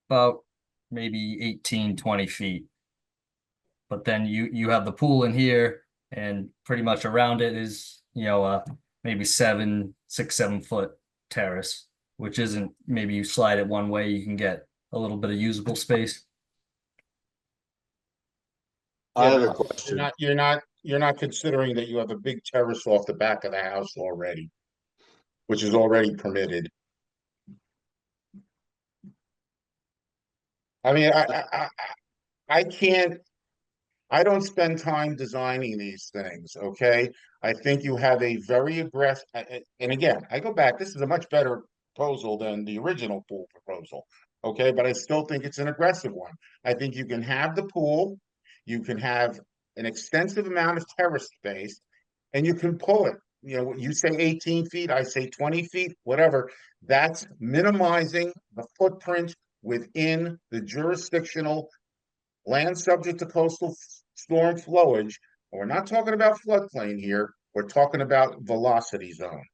about maybe 18, 20 feet. But then you have the pool in here and pretty much around it is, maybe 6, 7 foot terrace, which isn't, maybe you slide it one way, you can get a little bit of usable space. I have a You're question. you're not considering that you have a big terrace off the back of the house already, which is already permitted. I mean, I can't, I don't spend time designing these things, okay? I think you have a very aggressive, and again, I go back, this is a much better proposal than the original pool proposal, okay? But I still think it's an aggressive one. I think you can have the pool, you can have an extensive amount of terrace space, and you can pull it. You say 18 feet, I say 20 feet, whatever. That's minimizing the footprint within the jurisdictional land subject to coastal storm flowage. We're not talking about floodplain here. We're talking about velocity zone.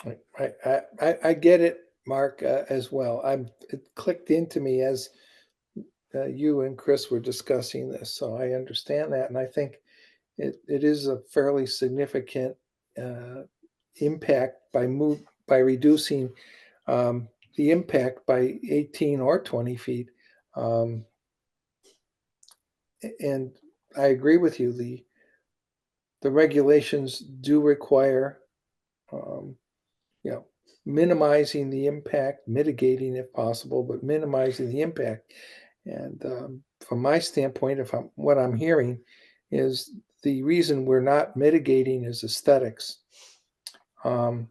I get it, Mark, as well. It clicked into me as you and Chris were discussing this, so I understand that, and I think it is a fairly significant impact by reducing the impact by 18 or 20 feet. And I agree with you. The regulations do require, minimizing the impact, mitigating if possible, but minimizing the impact. And from my standpoint, what I'm hearing is the reason we're not mitigating is aesthetics. And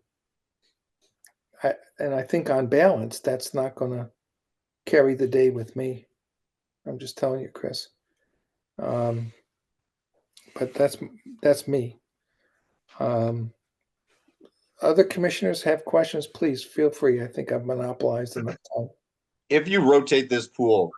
I think on balance, that's not going to carry the day with me. I'm just telling you, Chris. But that's me. Other commissioners have questions, please feel free. I think I've monopolized enough time. If you rotate this pool,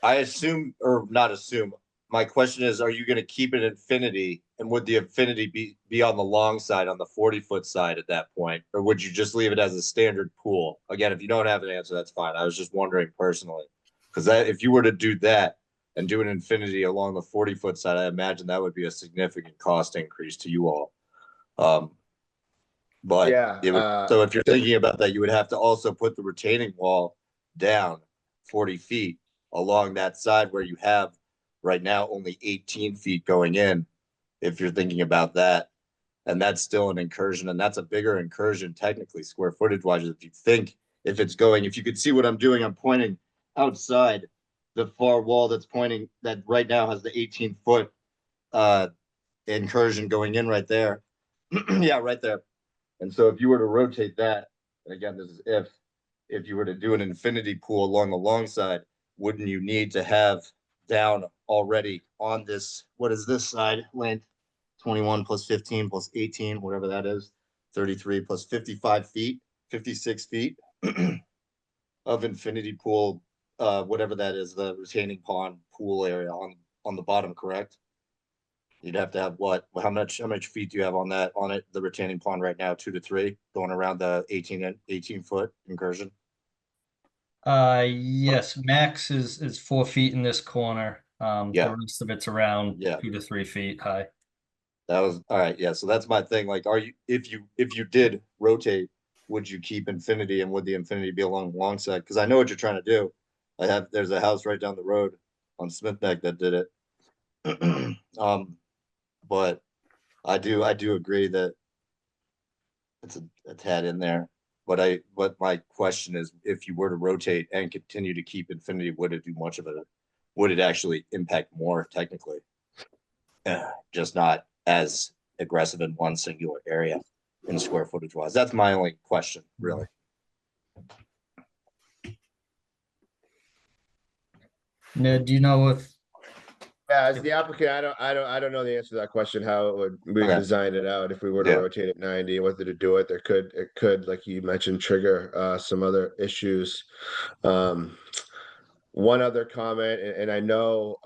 I assume, or not assume, my question is, are you going to keep it infinity? And would the infinity be on the long side, on the 40-foot side at that point? Or would you just leave it as a standard pool? Again, if you don't have an answer, that's fine. I was just wondering personally. Because if you were to do that and do an infinity along the 40-foot side, I imagine that would be a significant cost increase to you all. But Yeah, so if you're thinking about that, you would have to also put the retaining wall down 40 feet along that side where you have right now only 18 feet going in, if you're thinking about that. And that's still an incursion, and that's a bigger incursion technically square footage wise. If you could see what I'm doing, I'm pointing outside the far wall that's pointing, that right now has the 18-foot incursion going in right there. Yeah, right there. And so if you were to rotate that, and again, this is if you were to do an infinity pool along the long side, wouldn't you need to have down already on this, what is this side length? 21 plus 15 plus 18, whatever that is, 33 plus 55 feet, 56 feet of infinity pool, whatever that is, the retaining pond pool area on the bottom, correct? You'd have to have what, how much feet do you have on it, the retaining pond right now, 2 to 3, going around the 18 foot incursion? Yes, max is 4 feet in this corner. Yeah. The rest of it's around Yeah. 2 to 3 feet high. That was, all right, yeah, so that's my thing, like, if you did rotate, would you keep infinity, and would the infinity be along the long side? Because I know what you're trying to do. There's a house right down the road on Smith Neck that did it. But I do agree that it's a tad in there. But my question is, if you were to rotate and continue to keep infinity, would it do much of it? Would it actually impact more technically? Just not as aggressive in one singular area in square footage wise. That's my only question, really. Ned, do you know if Yeah, as the applicant, I don't know the answer to that question, how we Okay. designed it out. If we were to Yeah. rotate it 90, whether to do it, it could, like you mentioned, trigger some other issues. One other comment, and I know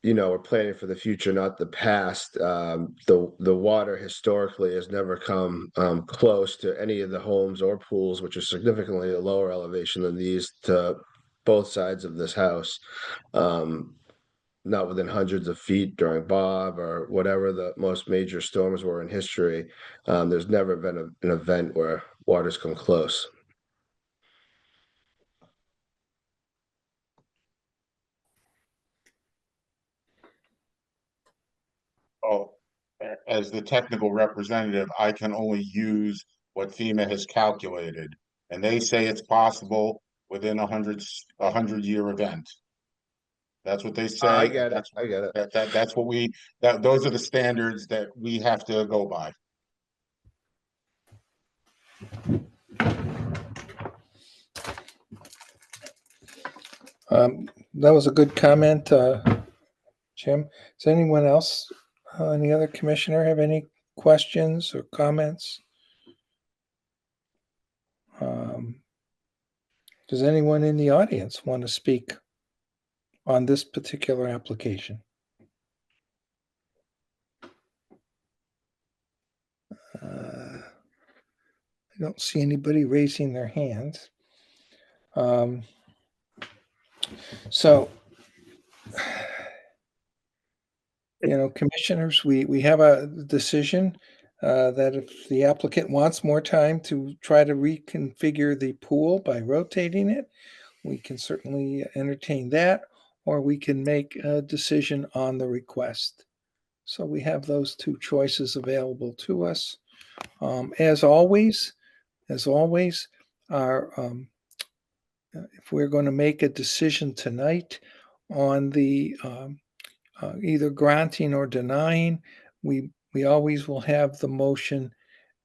we're planning for the future, not the past. The water historically has never come close to any of the homes or pools, which are significantly a lower elevation than these, to both sides of this house. Not within hundreds of feet during Bob or whatever the most major storms were in history. There's never been an event where water's come close. Oh, as the technical representative, I can only use what FEMA has calculated. And they say it's possible within a 100-year event. That's what they say. I get it. That's I get it. that's what those are the standards that we have to go by. That was a good comment, Jim. Does anyone else, any other commissioner have any questions or comments? Does anyone in the audience want to speak on this particular application? I don't see anybody raising their hands. So, commissioners, we have a decision that if the applicant wants more time to try to reconfigure the pool by rotating it, we can certainly entertain that, or we can make a decision on the request. So we have those two choices available to us. As always, if we're going to make a decision tonight on the either granting or denying, we always will have the motion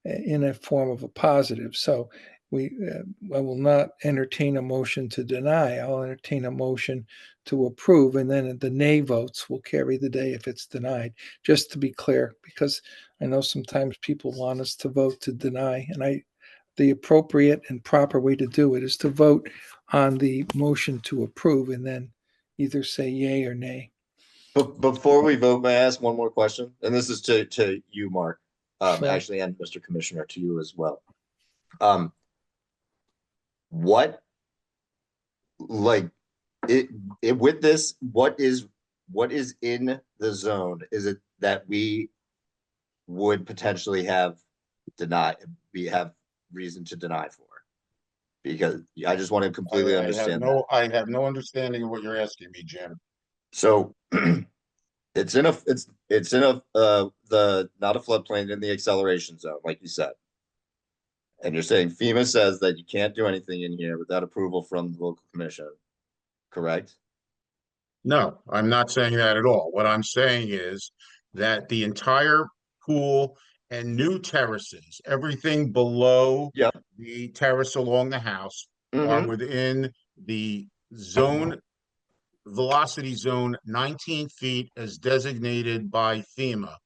in a form of a positive. So I will not entertain a motion to deny. I'll entertain a motion to approve, and then the nay votes will carry the day if it's denied. Just to be clear, because I know sometimes people want us to vote to deny, and the appropriate and proper way to do it is to vote on the motion to approve and then either say yay or nay. But before we vote, may I ask one more question? And this is to you, Mark, Sure. actually, and Mr. Commissioner, to you as well. What, like, with this, what is in the zone? Is it that we would potentially have reason to deny for? Because I just want to completely understand that. I have no understanding of what you're asking me, Jim. So it's in a the not a floodplain, in the acceleration zone, like you said. And you're saying FEMA says that you can't do anything in here without approval from the local commission, correct? No, I'm not saying that at all. What I'm saying is that the entire pool and new terraces, everything below Yep. the terrace along the house, are within the zone, velocity zone 19 feet as designated by FEMA,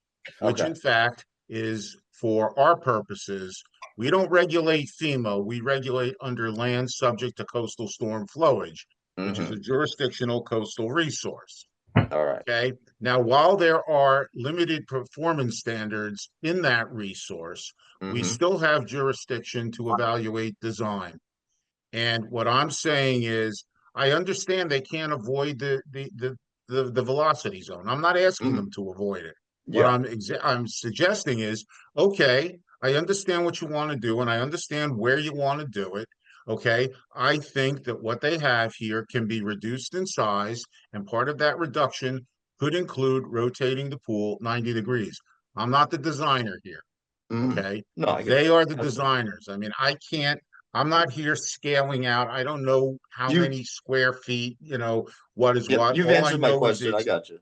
which Okay. in fact is, for our purposes, we don't regulate FEMA, we regulate under land subject to coastal storm flowage, which is a jurisdictional coastal resource. All right. Okay, now while there are limited performance standards in that resource, we Mhm. still have jurisdiction to evaluate design. And what I'm saying is, I understand they can't avoid the velocity zone. I'm not asking Mhm. them to avoid it. What Yeah. I'm suggesting is, okay, I understand what you want to do, and I understand where you want to do it. Okay, I think that what they have here can be reduced in size, and part of that reduction could include rotating the pool 90 degrees. I'm not the designer here. Mhm. Okay, No, I get they it. are the That's- designers. I mean, I can't. I'm not here scaling out. I don't know how You- many square feet, what is Yep, what. you've All I answered my know is question. I got you.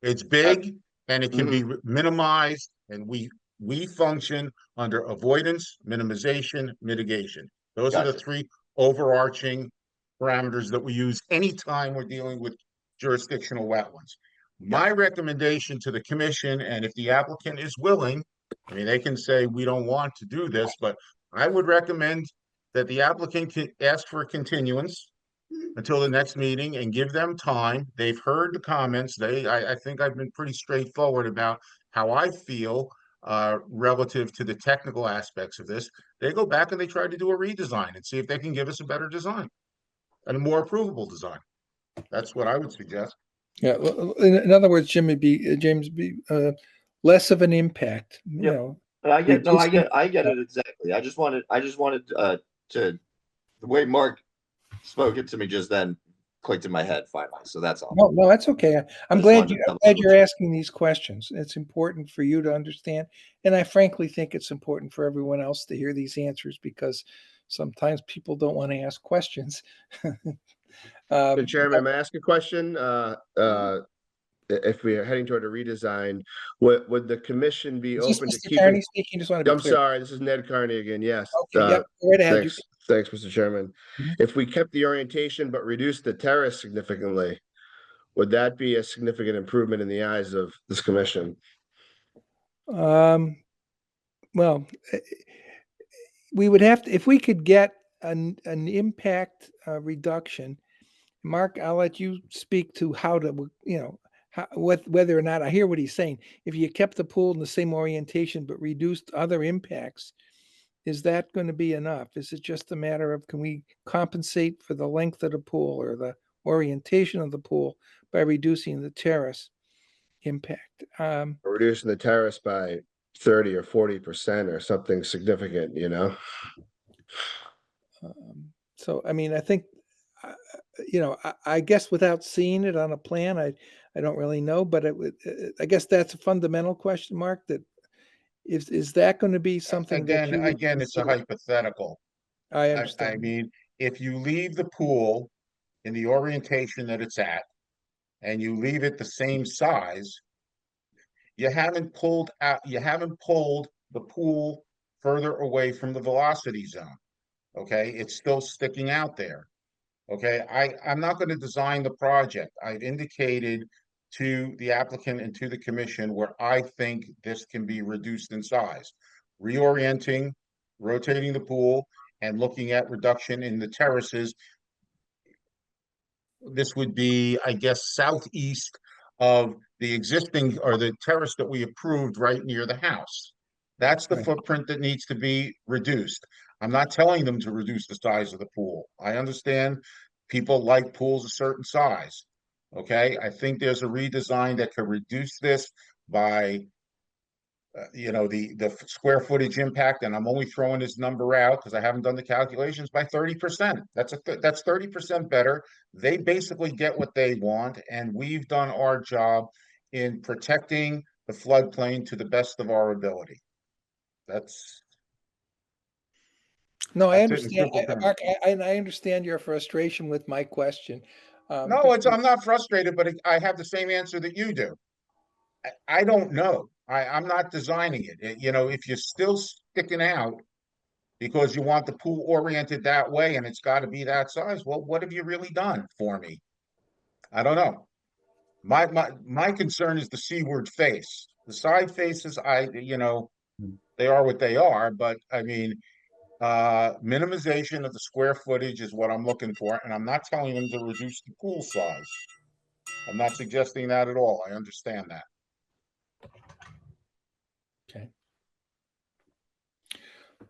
it's big and it can be Mhm. minimized, and we function under avoidance, minimization, mitigation. Those are the Gotcha. three overarching parameters that we use anytime we're dealing with jurisdictional wetlands. My Gotcha. recommendation to the commission, and if the applicant is willing, I mean, they can say we don't want to do this, but I would recommend that the applicant can ask for a continuance until the next meeting and give them time. They've heard the comments. I think I've been pretty straightforward about how I feel relative to the technical aspects of this. They go back and they try to do a redesign and see if they can give us a better design and a more approvable design. That's what I would suggest. Yeah. Well, in other words, James, be less of an impact. You Yep. know, I get no, reducing- I get it exactly. I just wanted to the way Mark spoke it to me just then clicked in my head finally. So that's all. No, that's okay. I'm just glad wanted to I'm double glad you're check. asking these questions. It's important for you to understand, and I frankly think it's important for everyone else to hear these answers because sometimes people don't want to ask questions. Mr. Chairman, may I ask a question? If we are heading toward a redesign, would the commission be Is this open to Mr. keeping? Carney speaking? Just want to be I'm clear. sorry, this is Ned Carney again. Yes. Okay, yep, go right ahead. Thanks, Mr. Chairman. Mhm. If we kept the orientation but reduced the terrace significantly, would that be a significant improvement in the eyes of this commission? Well, we would have to, if we could get an impact reduction. Mark, I'll let you speak to how to, whether or not I hear what he's saying. If you kept the pool in the same orientation but reduced other impacts, is that going to be enough? Is it just a matter of can we compensate for the length of the pool or the orientation of the pool by reducing the terrace impact? Or reducing the terrace by 30 or 40% or something significant, So, I mean, I think, I guess without seeing it on a plan, I don't really know, but I guess that's a fundamental question mark that is that going to be something that you would Again, it's a consider? hypothetical. I I understand. mean, if you leave the pool in the orientation that it's at and you leave it the same size, you haven't pulled the pool further away from the velocity zone. Okay, it's still sticking out there. Okay, I'm not going to design the project. I've indicated to the applicant and to the commission where I think this can be reduced in size. Reorienting, rotating the pool, and looking at reduction in the terraces. This would be, I guess, southeast of the existing or the terrace that we approved right near the house. That's the Right. footprint that needs to be reduced. I'm not telling them to reduce the size of the pool. I understand people like pools a certain size. Okay, I think there's a redesign that could reduce this by the square footage impact, and I'm only throwing this number out because I haven't done the calculations, by 30%. That's 30% better. They basically get what they want, and we've done our job in protecting the floodplain to the best of our ability. That's No, I it in understand. simple terms. Mark, I understand your frustration with my question. No, I'm not frustrated, but I have the same answer that you do. I don't know. I'm not designing it. If you're still sticking out because you want the pool oriented that way and it's got to be that size, well, what have you really done for me? I don't know. My concern is the seaward face. The side faces, they are what they are, but I mean, minimization of the square footage is what I'm looking for, and I'm not telling them to reduce the pool size. I'm not suggesting that at all. I understand that. Okay.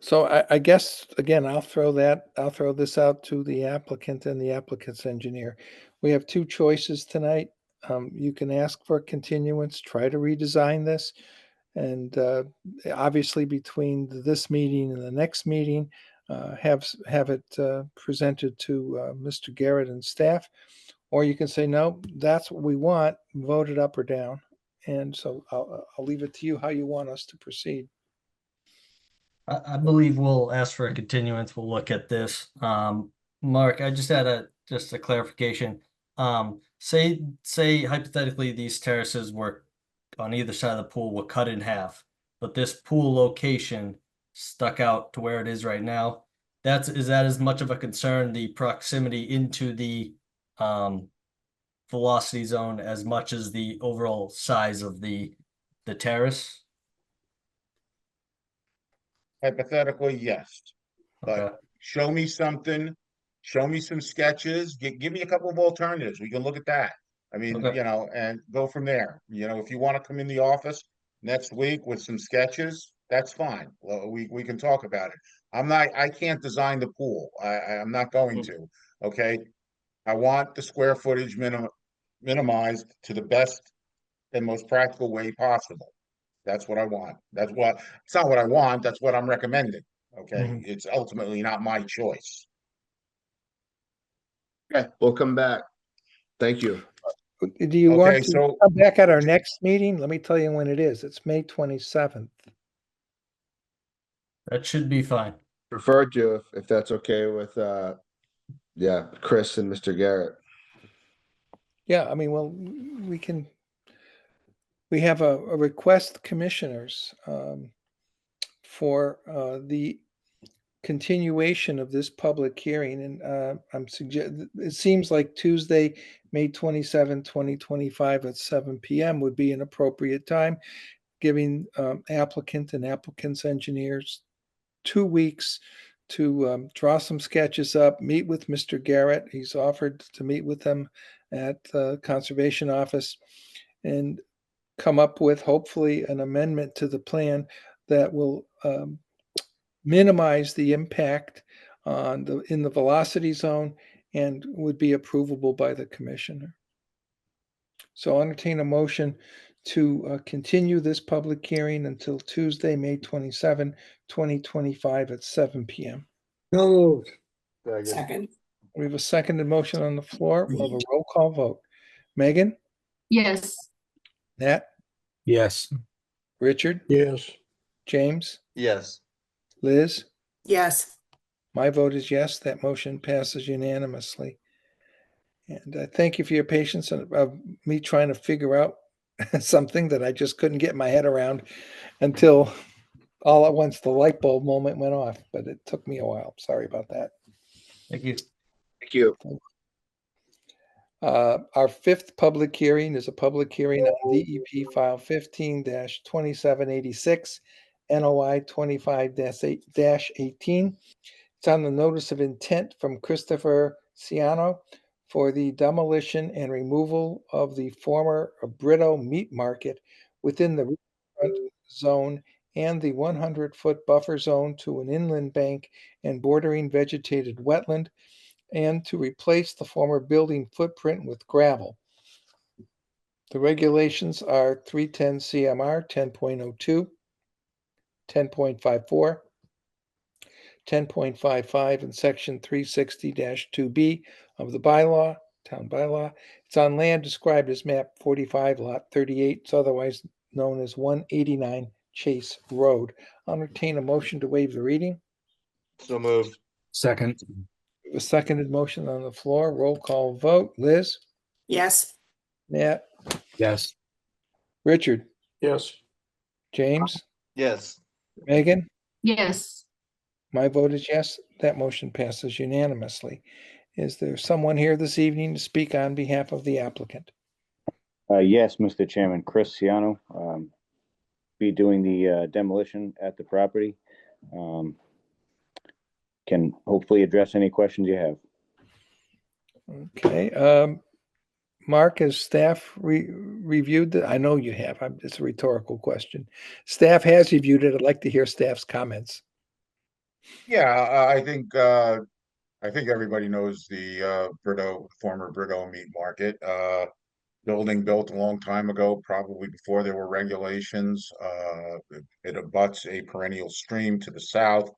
So I guess, again, I'll throw this out to the applicant and the applicant's engineer. We have two choices tonight. You can ask for a continuance, try to redesign this. And obviously between this meeting and the next meeting, have it presented to Mr. Garrett and staff. Or you can say, no, that's what we want, vote it up or down. And so I'll leave it to you how you want us to proceed. I believe we'll ask for a continuance. We'll look at this. Mark, I just had a clarification. Say hypothetically these terraces were on either side of the pool were cut in half, but this pool location stuck out to where it is right now. Is that as much of a concern, the proximity into the velocity zone, as much as the overall size of the terrace? Hypothetically, yes. Okay. But show me something, show me some sketches, give me a couple of alternatives. We can look at that. I mean, Okay. you know, and go from there. You know, if you want to come in the office next week with some sketches, that's fine. Well, we can talk about it. I can't design the pool. I'm not going to, okay? I want the square footage minimized to the best and most practical way possible. That's what I want. It's not what I want, that's what I'm recommending. Okay, Mhm. it's ultimately not my choice. Okay, we'll come back. Thank you. Do you Okay, want to so- come back at our next meeting? Let me tell you when it is. It's May 27th. That should be fine. Preferred to, if that's okay with, yeah, Chris and Mr. Garrett. Yeah, I mean, well, we have a request commissioners for the continuation of this public hearing. And it seems like Tuesday, May 27, 2025 at 7 p.m. would be an appropriate time, giving applicant and applicant's engineers 2 weeks to draw some sketches up, meet with Mr. Garrett. He's offered to meet with them at the conservation office and come up with hopefully an amendment to the plan that will minimize the impact in the velocity zone and would be approvable by the commissioner. So I'll entertain a motion to continue this public hearing until Tuesday, May 27, 2025 at 7 p.m. So moved. Second. We have a seconded motion on the floor. We'll have a roll call vote. Megan, Yes. Nat, Yes. Richard, Yes. James, Yes. Liz. Yes. My vote is yes. That motion passes unanimously. And thank you for your patience and me trying to figure out something that I just couldn't get my head around until all at once the light bulb moment went off. But it took me a while. Sorry about that. Thank you. Thank you. Our fifth public hearing is a public hearing on DEP file 15-2786, NOI 25-18. It's on the notice of intent from Christopher Ciano for the demolition and removal of the former Brito Meat Market within the front zone and the 100-foot buffer zone to an inland bank and bordering vegetated wetland, and to replace the former building footprint with gravel. The regulations are 310 CMR 10.02, 10.54, 10.55, and section 360-2B of the bylaw, town bylaw. It's on land described as map 45, lot 38. It's otherwise known as 189 Chase Road. I'll entertain a motion to waive the reading. So moved. Second. A seconded motion on the floor. Roll call vote. Liz, Yes. Nat, Yes. Richard, Yes. James, Yes. Megan. Yes. My vote is yes. That motion passes unanimously. Is there someone here this evening to speak on behalf of the applicant? Yes, Mr. Chairman, Chris Ciano, be doing the demolition at the property. Can hopefully address any questions you have. Okay. Mark, has staff reviewed I know you have. It's a rhetorical question. Staff has reviewed it. I'd like to hear staff's comments. Yeah, I think everybody knows the former Brito Meat Market. Building built a long time ago, probably before there were regulations. It abuts a perennial stream to the south.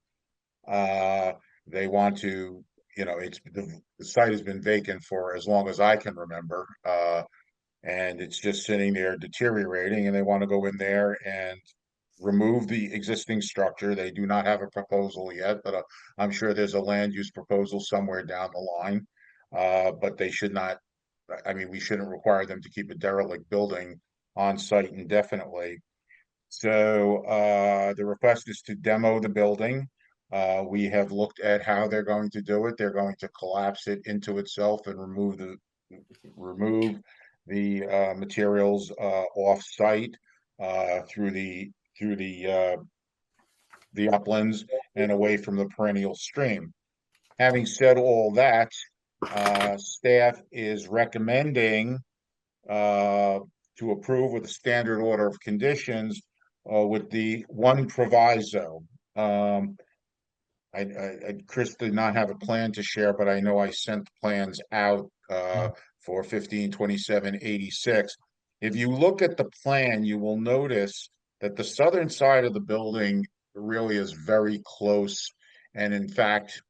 They want to, the site has been vacant for as long as I can remember. And it's just sitting there deteriorating, and they want to go in there and remove the existing structure. They do not have a proposal yet, but I'm sure there's a land use proposal somewhere down the line. But they should not, I mean, we shouldn't require them to keep a derelict building on site indefinitely. So the request is to demo the building. We have looked at how they're going to do it. They're going to collapse it into itself and remove the materials off site through the uplands and away from the perennial stream. Having said all that, staff is recommending to approve with a standard order of conditions with the one proviso. Chris did not have a plan to share, but I know I sent plans out for 152786. If you look at the plan, you will notice that the southern side of the building really is very close, and in fact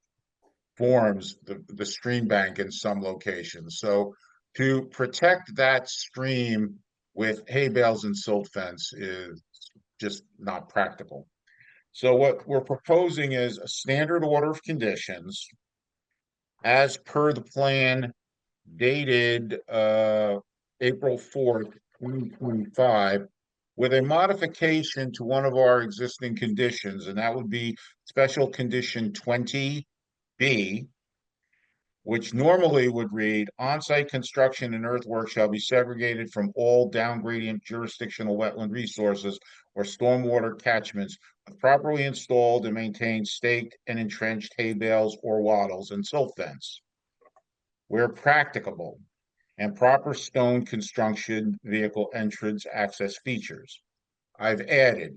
forms the stream bank in some locations. So to protect that stream with hay bales and silt fence is just not practical. So what we're proposing is a standard order of conditions as per the plan dated April 4th, 2025, with a modification to one of our existing conditions, and that would be special condition 20B, which normally would read, on-site construction and earthwork shall be segregated from all down gradient jurisdictional wetland resources or stormwater catchments with properly installed and maintained staked and entrenched hay bales or wattles and silt fence. Where practicable, and proper stone construction vehicle entrance access features. I've added,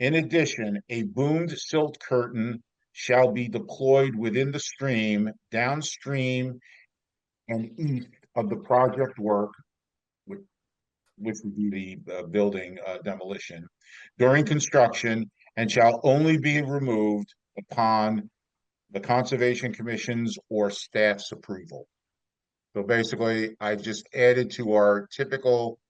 in addition, a boomed silt curtain shall be deployed within the stream, downstream and east of the project work, which would be the building demolition, during construction, and shall only be removed upon the Conservation Commission's or staff's approval. So basically, I just added to our typical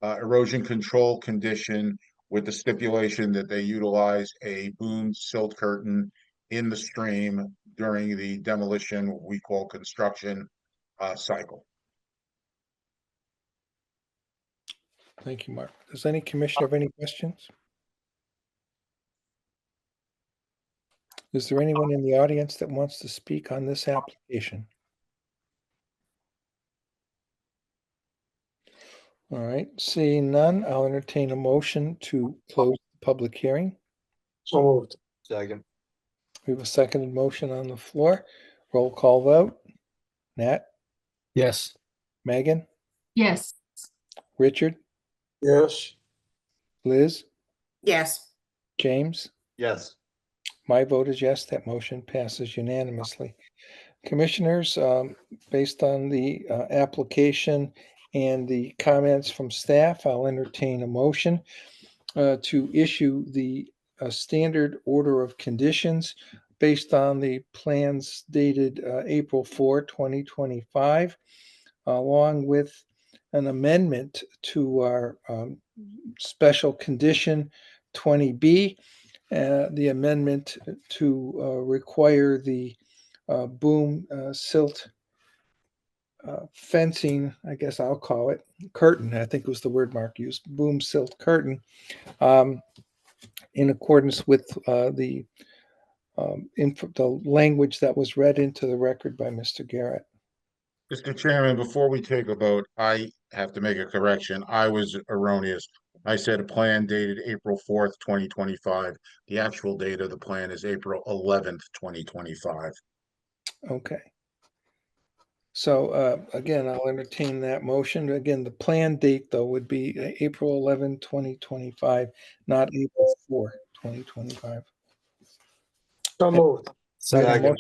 erosion control condition with the stipulation that they utilize a boomed silt curtain in the stream during the demolition, what we call construction cycle. Thank you, Mark. Does any commissioner have any questions? Is there anyone in the audience that wants to speak on this application? All right, seeing none, I'll entertain a motion to close the public hearing. So moved. Second. We have a seconded motion on the floor. Roll call vote. Nat, Yes. Megan, Yes. Richard, Yes. Liz, Yes. James. Yes. My vote is yes, that motion passes unanimously. Commissioners, based on the application and the comments from staff, I'll entertain a motion to issue the standard order of conditions based on the plans dated April 4, 2025, along with an amendment to our special condition 20B, the amendment to require the boom silt fencing, I guess I'll call it, curtain, I think was the word Mark used, boom silt curtain, in accordance with the language that was read into the record by Mr. Garrett. Mr. Chairman, before we take a vote, I have to make a correction. I was erroneous. I said a plan dated April 4th, 2025. The actual date of the plan is April 11th, 2025. Okay. So again, I'll entertain that motion. Again, the planned date though would be April 11, 2025, not April 4, 2025. So moved. Second.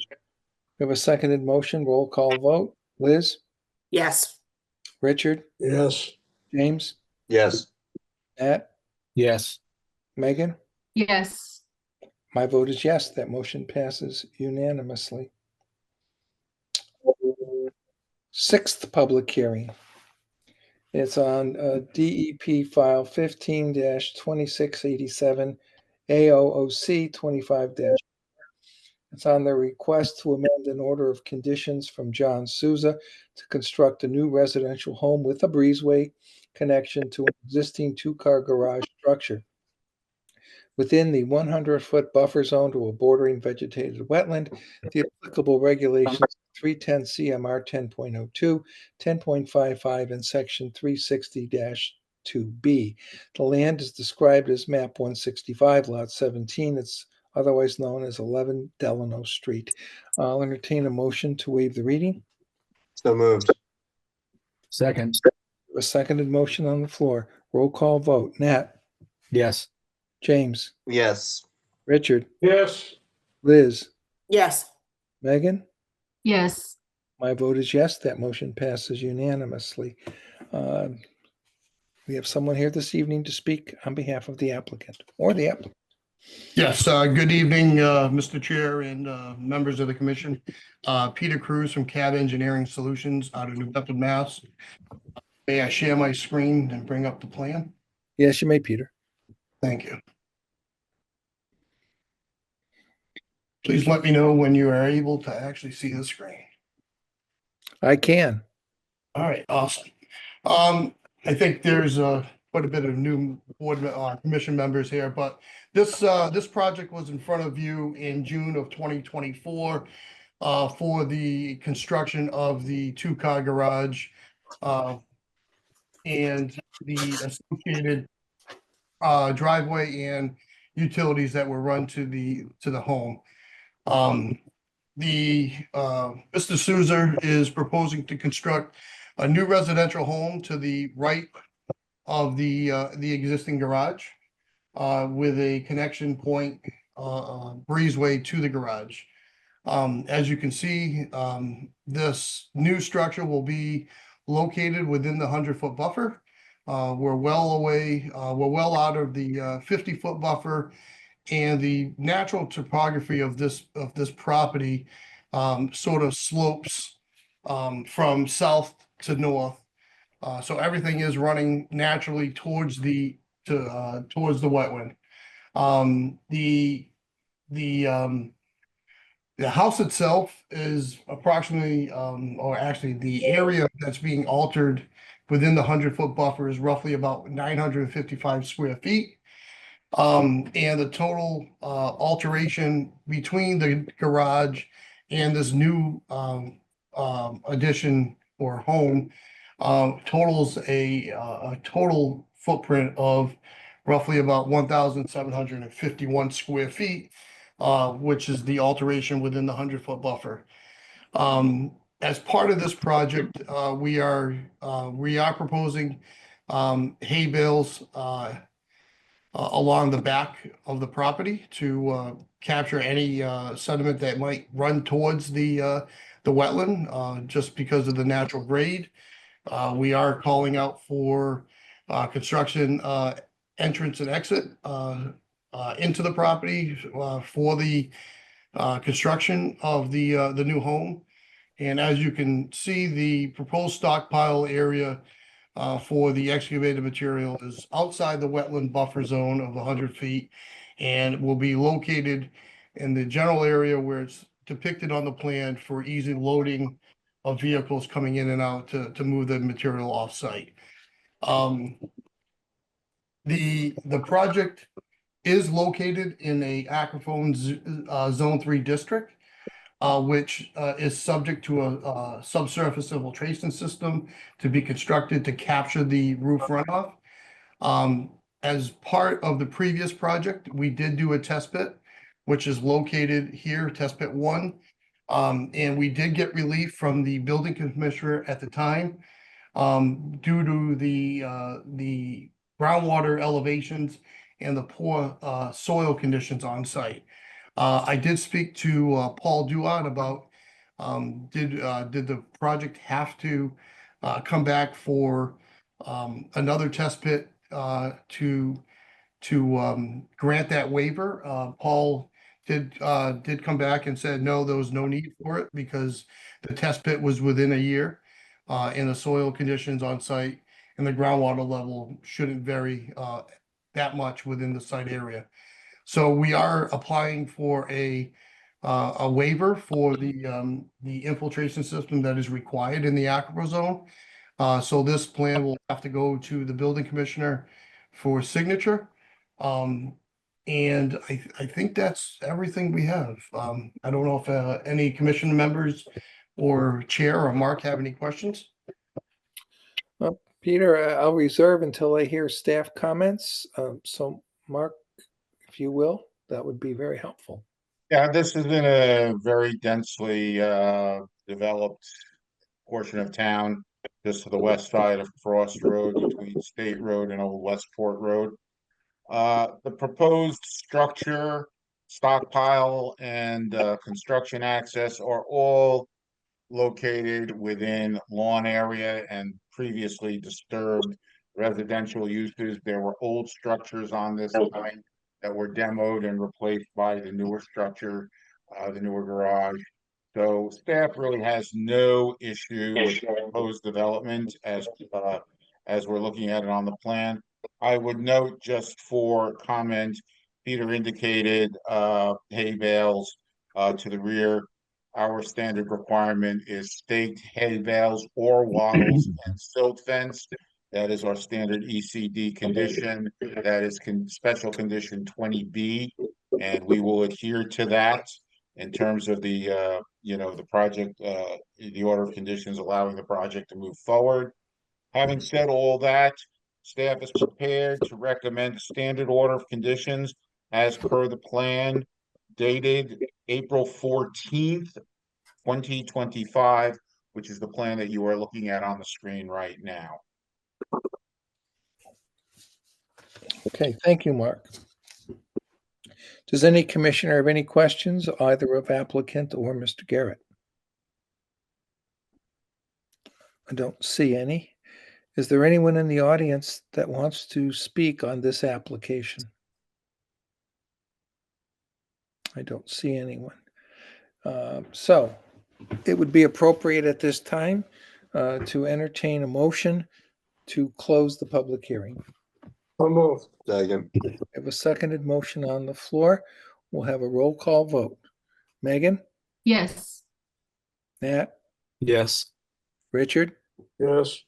We have a seconded motion, roll call vote. Liz, yes, Richard, Yes. James, Yes. Matt, Yes. Megan? yes, My vote is yes, that motion passes unanimously. Sixth public hearing. It's on DEP file 15-2687, AOOC 25-. It's on the request to amend an order of conditions from John Souza to construct a new residential home with a breezeway connection to an existing two-car garage structure within the 100-foot buffer zone to a bordering vegetated wetland. The applicable regulations 310 CMR 10.02, 10.55, and section 360-2B. The land is described as map 165, lot 17. It's otherwise known as 11 Delano Street. I'll entertain a motion to waive the reading. So moved. Second. A seconded motion on the floor. Roll call vote. Nat, Yes. James, Yes. Richard, Yes. Liz, yes, Megan? yes, My vote is yes, that motion passes unanimously. We have someone here this evening to speak on behalf of the applicant or the applicant. Yes, good evening, Mr. Chair and members of the commission. Peter Cruz from CAB Engineering Solutions out of New Bedford, Mass. May I share my screen and bring up the plan? Yes, you may, Peter. Thank you. Please let me know when you are able to actually see the screen. I can. All right, awesome. I think there's quite a bit of new board commission members here, but this project was in front of you in June of 2024 for the construction of the two-car garage and the associated driveway and utilities that were run to the home. Mr. Souza is proposing to construct a new residential home to the right of the existing garage with a connection point breezeway to the garage. As you can see, this new structure will be located within the 100-foot buffer. We're well out of the 50-foot buffer, and the natural topography of this property sort of slopes from south to north. So everything is running naturally towards the wetland. The house itself is approximately, or actually the area that's being altered within the 100-foot buffer is roughly about 955 square feet. And the total alteration between the garage and this new addition or home totals a total footprint of roughly about 1,751 square feet, which is the alteration within the 100-foot buffer. As part of this project, we are proposing hay bales along the back of the property to capture any sediment that might run towards the wetland just because of the natural grade. We are calling out for construction entrance and exit into the property for the construction of the new home. And as you can see, the proposed stockpile area for the excavated material is outside the wetland buffer zone of 100 feet and will be located in the general area where it's depicted on the plan for easy loading of vehicles coming in and out to move the material off site. The project is located in a Aquaphone Zone 3 district, which is subject to a subsurface infiltration system to be constructed to capture the roof runoff. As part of the previous project, we did do a test pit, which is located here, test pit 1. And we did get relief from the building commissioner at the time, due to the groundwater elevations and the poor, soil conditions on site. I did speak to, Paul Duat about, did the project have to, come back for, another test pit, to grant that waiver. Paul did come back and said, no, there was no need for it because the test pit was within a year. And the soil conditions on site and the groundwater level shouldn't vary that much within the site area. So we are applying for a waiver for the infiltration system that is required in the aquifer zone. So this plan will have to go to the building commissioner for signature. And I think that's everything we have. I don't know if any commission members or chair or Mark have any questions. Peter, I'll reserve until I hear staff comments. So Mark, if you will, that would be very helpful. Yeah, this has been a very densely developed portion of town, just to the west side of Frost Road between State Road and Old Westport Road. The proposed structure, stockpile, and construction access are all located within lawn area and previously disturbed residential uses. There were old structures on this site that were demoed and replaced by the newer structure, the newer garage. So staff really has no issue with proposed development as we're looking at it on the plan. I would note, just for comment, Peter indicated hay bales to the rear. Our standard requirement is staked hay bales or wattles and silt fence. That is our standard ECD condition. That is special condition 20B, and we will adhere to that in terms of the the project, the order of conditions allowing the project to move forward. Having said all that, staff is prepared to recommend a standard order of conditions as per the plan dated April 14th, 2025, which is the plan that you are looking at on the screen right now. Okay, thank you, Mark. Does any commissioner have any questions, either of applicant or Mr. Garrett? I don't see any. Is there anyone in the audience that wants to speak on this application? I don't see anyone. So it would be appropriate at this time to entertain a motion to close the public hearing. Second. I have a seconded motion on the floor. We'll have a roll call vote. Megan, Yes. Nat, Yes. Richard, Yes.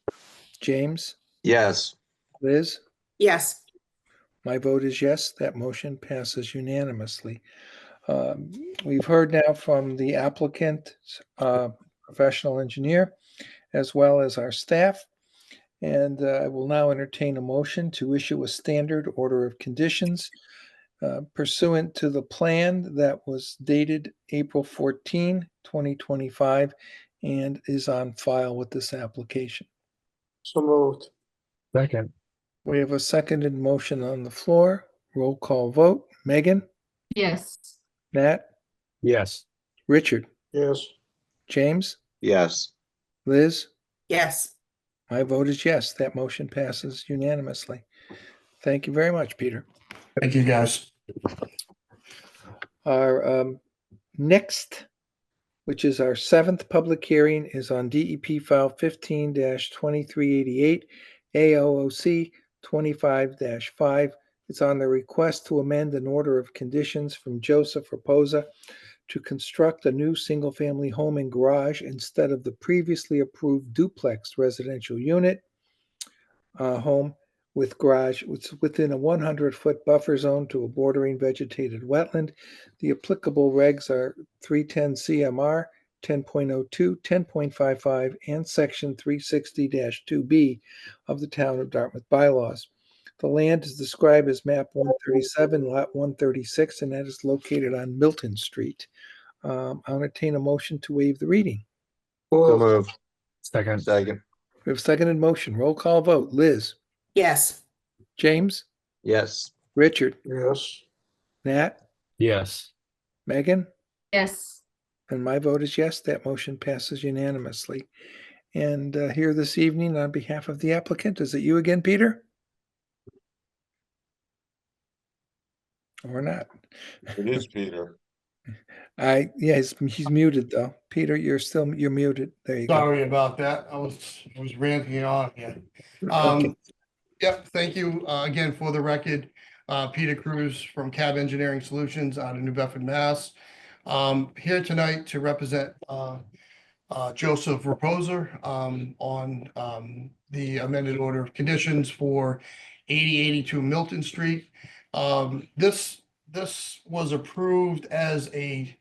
James, Yes. Liz. Yes. My vote is yes. That motion passes unanimously. We've heard now from the applicant, professional engineer, as well as our staff. And I will now entertain a motion to issue a standard order of conditions pursuant to the plan that was dated April 14, 2025, and is on file with this application. So moved. Second. We have a seconded motion on the floor. Roll call vote. Megan, Yes. Nat, Yes. Richard, Yes. James, Yes. Liz. Yes. My vote is yes. That motion passes unanimously. Thank you very much, Peter. Thank you, guys. Our next, which is our seventh public hearing, is on DEP file 15-2388, AOOC 25-5. It's on the request to amend an order of conditions from Joseph Raposa to construct a new single-family home and garage instead of the previously approved duplex residential unit home with garage, which is within a 100-foot buffer zone to a bordering vegetated wetland. The applicable regs are 310 CMR, 10.02, 10.55, and Section 360-2B of the Town of Dartmouth bylaws. The land is described as map 137, lot 136, and that is located on Milton Street. I'll entertain a motion to waive the reading. So move. Second. Second. We have seconded motion. Roll call vote. Liz, Yes. James, Yes. Richard, Yes. Nat, Yes. Megan, yes, and my vote is yes. That motion passes unanimously. And here this evening, on behalf of the applicant, is it you again, Peter? Or not? It is Peter. Yeah, he's muted though. Peter, you're muted. There you go. Sorry about that. I was ranting on here. Okay. Yep, thank you again for the record. Peter Cruz from Cab Engineering Solutions out of New Bedford, Mass. Here tonight to represent Joseph Reposer on the amended order of conditions for 8082 Milton Street. This was approved as a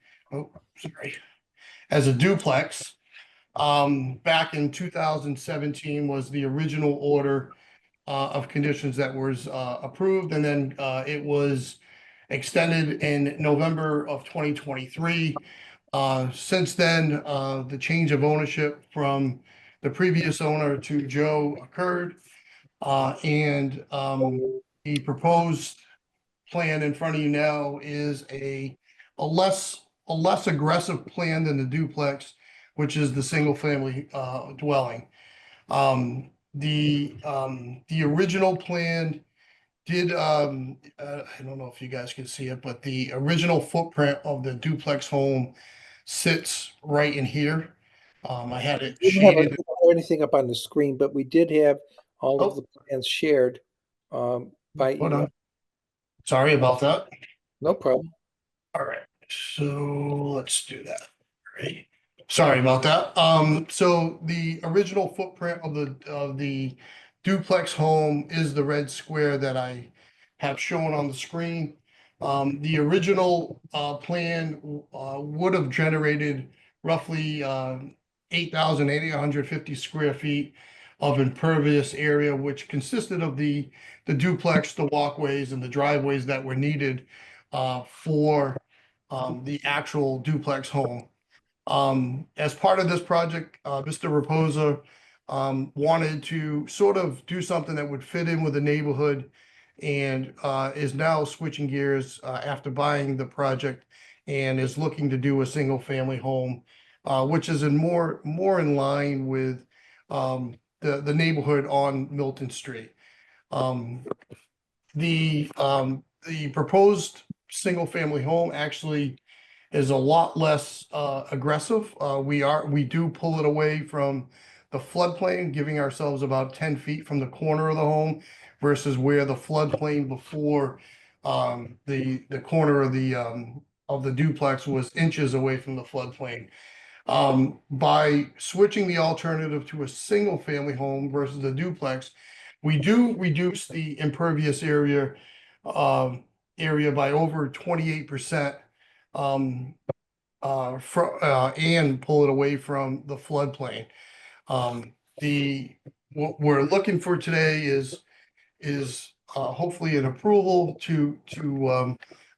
duplex. Back in 2017 was the original order of conditions that was approved, and then it was extended in November of 2023. Since then, the change of ownership from the previous owner to Joe occurred. And the proposed plan in front of you now is a less aggressive plan than the duplex, which is the single family dwelling. The original plan did I don't know if you guys can see it, but the original footprint of the duplex home sits right in here. I had it We don't have shaded. anything up on the screen, but we did have all of Oh. the plans shared by Hold email. on. Sorry about that. No problem. All right, so let's do that. All right. Sorry about that. So the original footprint of the duplex home is the red square that I have shown on the screen. The original plan would have generated roughly 8,850 square feet of impervious area, which consisted of the duplex, the walkways, and the driveways that were needed for the actual duplex home. As part of this project, Mr. Reposa wanted to sort of do something that would fit in with the neighborhood, and is now switching gears after buying the project, and is looking to do a single family home, which is more in line with the neighborhood on Milton Street. The proposed single family home actually is a lot less aggressive. We do pull it away from the floodplain, giving ourselves about 10 feet from the corner of the home versus where the floodplain before the corner of the duplex was inches away from the floodplain. By switching the alternative to a single family home versus the duplex, we do reduce the impervious area by over 28%. And pull it away from the floodplain. What we're looking for today is hopefully an approval to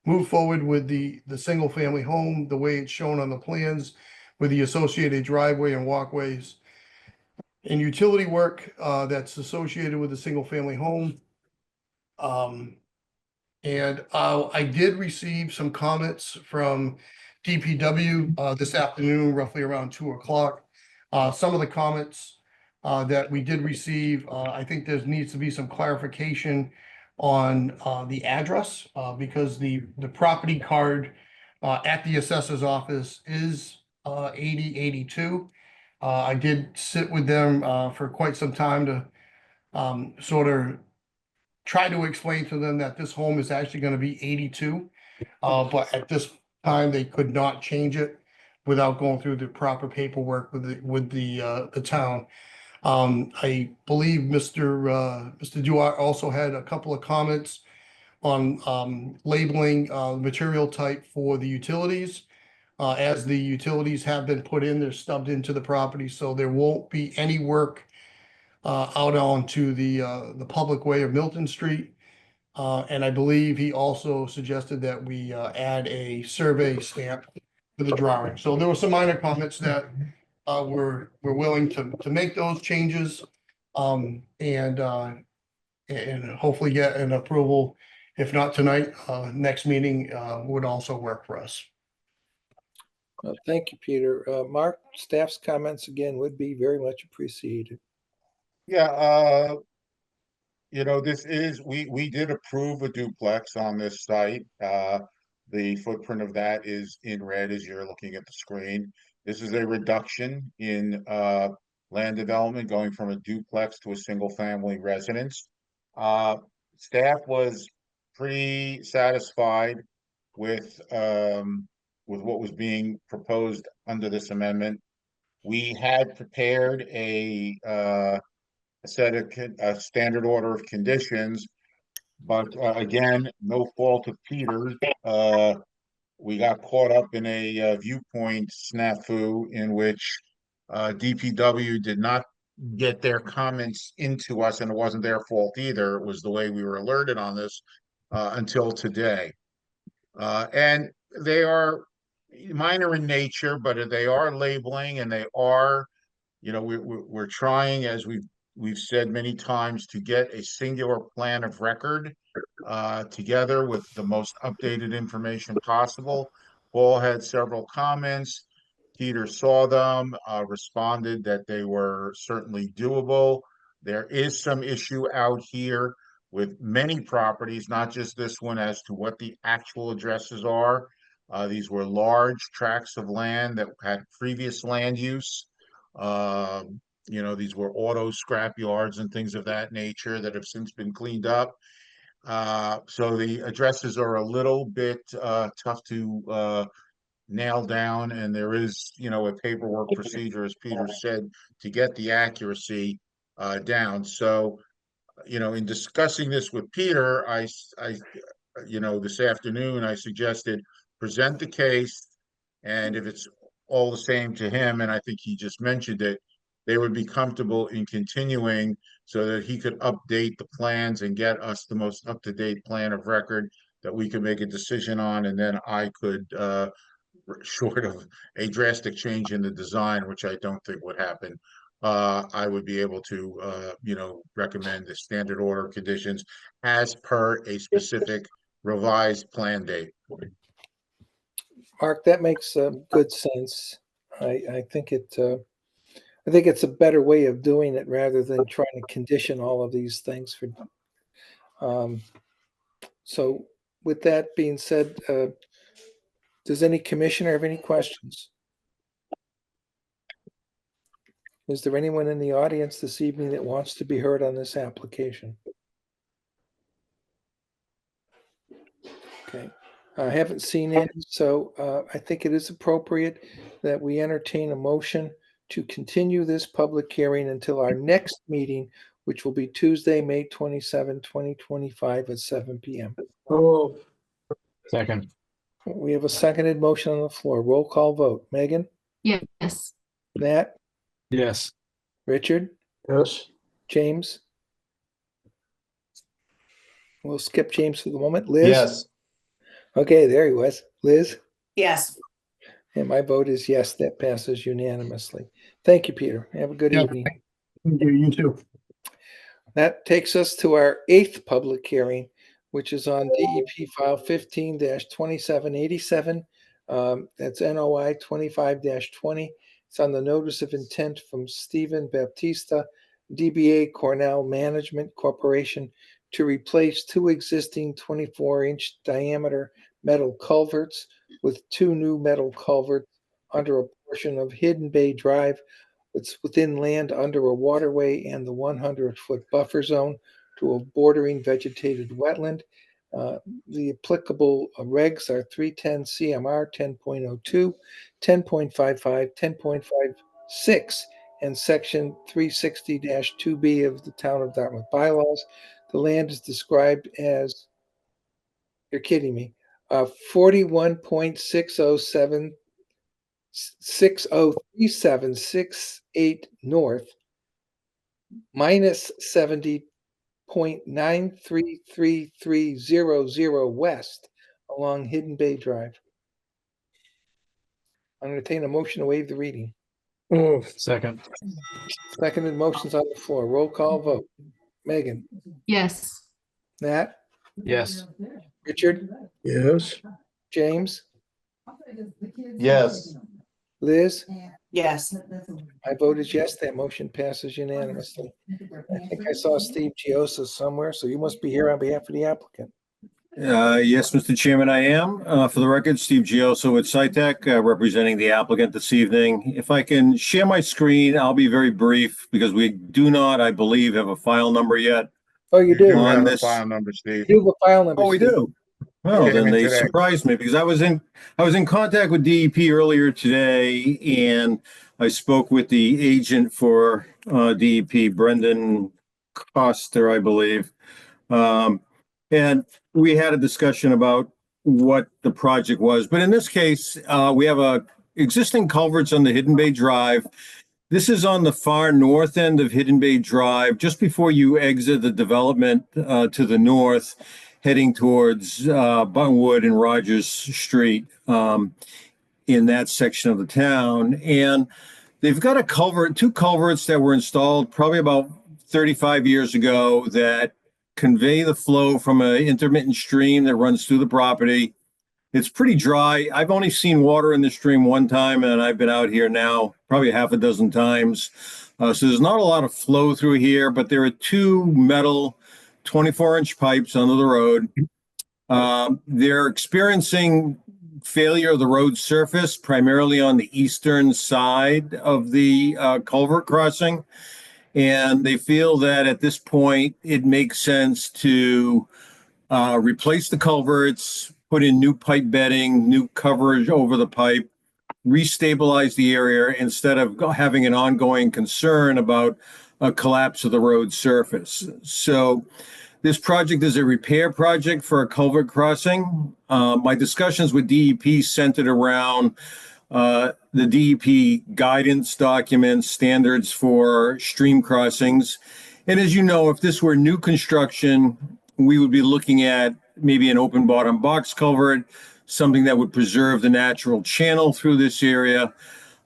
move forward with the single family home the way it's shown on the plans, with the associated driveway and walkways and utility work that's associated with the single family home. And I did receive some comments from DPW this afternoon, roughly around 2 o'clock. Some of the comments that we did receive, I think there needs to be some clarification on the address, because the property card at the assessor's office is 8082. I did sit with them for quite some time to sort of try to explain to them that this home is actually going to be 82, but at this time they could not change it without going through the proper paperwork with the town. I believe Mr. Duarte also had a couple of comments on labeling material type for the utilities. As the utilities have been put in, they're stubbed into the property, so there won't be any work out onto the public way of Milton Street. And I believe he also suggested that we add a survey stamp for the drawing. So there were some minor comments that we're willing to make those changes. And hopefully get an approval. If not tonight, next meeting would also work for us. Well, thank you, Peter. Mark, staff's comments again would be very much appreciated. Yeah, we did approve a duplex on this site. The footprint of that is in red as you're looking at the screen. This is a reduction in land development going from a duplex to a single family residence. Staff was pretty satisfied with what was being proposed under this amendment. We had prepared a standard order of conditions, but again, no fault of Peter's. We got caught up in a viewpoint snafu in which DPW did not get their comments into us, and it wasn't their fault either. It was the way we were alerted on this until today. And they are minor in nature, but they are labeling, and they are, we're trying, as we've said many times, to get a singular plan of record together with the most updated information possible. Paul had several comments. Peter saw them, responded that they were certainly doable. There is some issue out here with many properties, not just this one, as to what the actual addresses are. These were large tracts of land that had previous land use. These were auto scrap yards and things of that nature that have since been cleaned up. So the addresses are a little bit tough to nail down, and there is, a paperwork procedure, as Peter said, to get the accuracy down. So, in discussing this with Peter, I this afternoon, I suggested present the case, and if it's all the same to him, and I think he just mentioned it, they would be comfortable in continuing so that he could update the plans and get us the most up-to-date plan of record that we could make a decision on, and then I could, short of a drastic change in the design, which I don't think would happen, I would be able to, recommend the standard order of conditions as per a specific revised plan date. Mark, that makes good sense. I think it's a better way of doing it rather than trying to condition all of these things for. So with that being said, does any commissioner have any questions? Is there anyone in the audience this evening that wants to be heard on this application? Okay, I haven't seen any, so I think it is appropriate that we entertain a motion to continue this public hearing until our next meeting, which will be Tuesday, May 27, 2025 at 7 p.m. Oh. Second. We have a seconded motion on the floor. Roll call vote. Megan? Yes. Nat? Yes. Richard? Yes. James? We'll skip James for the moment. Liz? Yes. Okay, there he was. Liz? Yes. And my vote is yes, that passes unanimously. Thank you, Peter. Have a good Yeah. evening. Thank you, you too. That takes us to our 8th public hearing, which is on DEP file 15-2787. That's NOI 25-20. It's on the notice of intent from Stephen Baptista, DBA Cornell Management Corporation, to replace 2 existing 24-inch diameter metal culverts with 2 new metal culverts under a portion of Hidden Bay Drive. It's within land under a waterway and the 100-foot buffer zone to a bordering vegetated wetland. The applicable regs are 310 CMR 10.02, 10.55, 10.56, and section 360-2B of the Town of Dartmouth bylaws. The land is described as, you're kidding me, 41.607 603768 north, minus 70.933300 west along Hidden Bay Drive. I entertain a motion to waive the reading. Move. Second. Seconded motions on the floor. Roll call vote. Megan, Yes. Nat, Yes. Richard, Yes. James, Yes. Liz. Yes. I voted yes. That motion passes unanimously. I think I saw Steve Giosa somewhere, so you must be here on behalf of the applicant. Yes, Mr. Chairman, I am. For the record, Steve Gioso with SciTech, representing the applicant this evening. If I can share my screen, I'll be very brief because we do not, I believe, have a file number yet. Oh, you do? On have a this- file number, Steve. You have a file number. Oh, we Steve. do? Well, Came then in they today. surprised me because I was in contact with DEP earlier today, and I spoke with the agent for DEP, Brendan Coster, I believe. And we had a discussion about what the project was. But in this case, we have existing culverts on the Hidden Bay Drive. This is on the far north end of Hidden Bay Drive, just before you exit the development to the north, heading towards Buttonwood and Rogers Street in that section of the town. And they've got two culverts that were installed probably about 35 years ago that convey the flow from an intermittent stream that runs through the property. It's pretty dry. I've only seen water in the stream one time, and I've been out here now probably half a dozen times. So there's not a lot of flow through here, but there are two metal 24-inch pipes under the road. They're experiencing failure of the road surface, primarily on the eastern side of the culvert crossing. And they feel that at this point, it makes sense to replace the culverts, put in new pipe bedding, new coverage over the pipe, restabilize the area instead of having an ongoing concern about a collapse of the road surface. So this project is a repair project for a culvert crossing. My discussions with DEP centered around the DEP guidance documents, standards for stream crossings. And as you know, if this were new construction, we would be looking at maybe an open bottom box culvert, something that would preserve the natural channel through this area.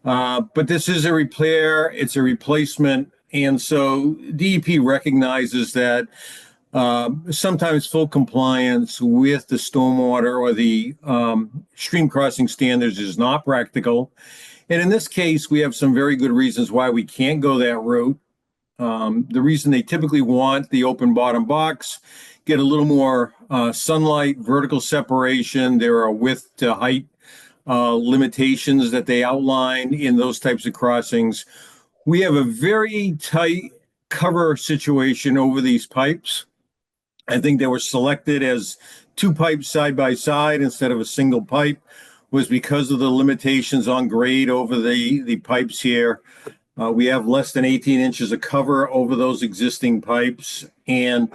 But this is a repair, it's a replacement. And so DEP recognizes that sometimes full compliance with the stormwater or the stream crossing standards is not practical. And in this case, we have some very good reasons why we can't go that route. The reason they typically want the open bottom box, get a little more sunlight, vertical separation. There are width to height limitations that they outline in those types of crossings. We have a very tight cover situation over these pipes. I think they were selected as two pipes side by side instead of a single pipe was because of the limitations on grade over the pipes here. We have less than 18 inches of cover over those existing pipes. And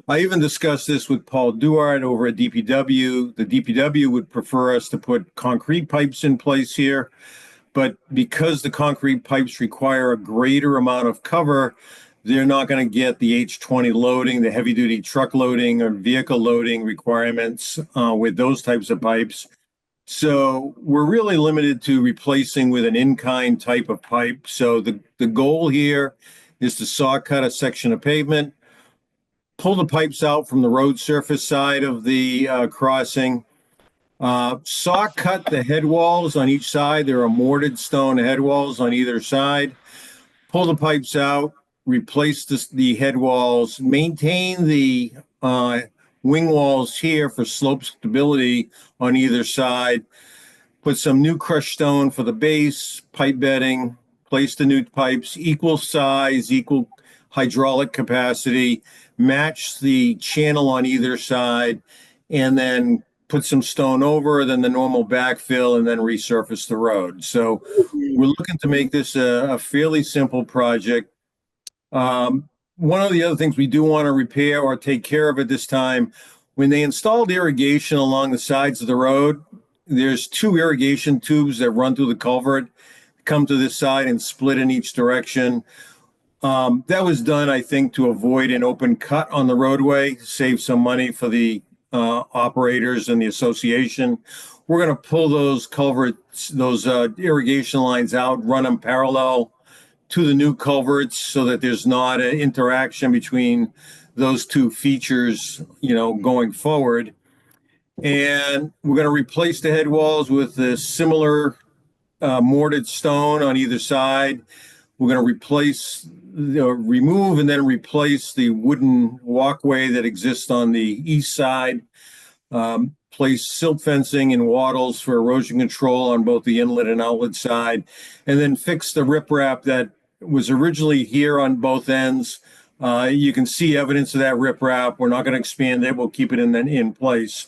I even discussed this with Paul Duart over at DPW. The DPW would prefer us to put concrete pipes in place here. But because the concrete pipes require a greater amount of cover, they're not going to get the H20 loading, the heavy duty truck loading or vehicle loading requirements with those types of pipes. So we're really limited to replacing with an in-kind type of pipe. So the goal here is to saw cut a section of pavement, pull the pipes out from the road surface side of the crossing, saw cut the head walls on each side. There are mortared stone head walls on either side. Pull the pipes out, replace the head walls, maintain the wing walls here for slope stability on either side, put some new crushed stone for the base, pipe bedding, place the new pipes, equal size, equal hydraulic capacity, match the channel on either side, and then put some stone over, then the normal backfill, and then resurface the road. So we're looking to make this a fairly simple project. One of the other things we do want to repair or take care of at this time, when they installed irrigation along the sides of the road, there's two irrigation tubes that run through the culvert, come to this side and split in each direction. That was done, I think, to avoid an open cut on the roadway, save some money for the operators and the association. we're going to pull those culverts, those irrigation lines out, run them parallel to the new culverts so that there's not an interaction between those two features, going forward. And we're going to replace the head walls with a similar mortared stone on either side. We're going to remove and then replace the wooden walkway that exists on the east side. Place silt fencing and wattles for erosion control on both the inlet and outlet side, and then fix the riprap that was originally here on both ends. You can see evidence of that riprap. We're not going to expand it. We'll keep it in place.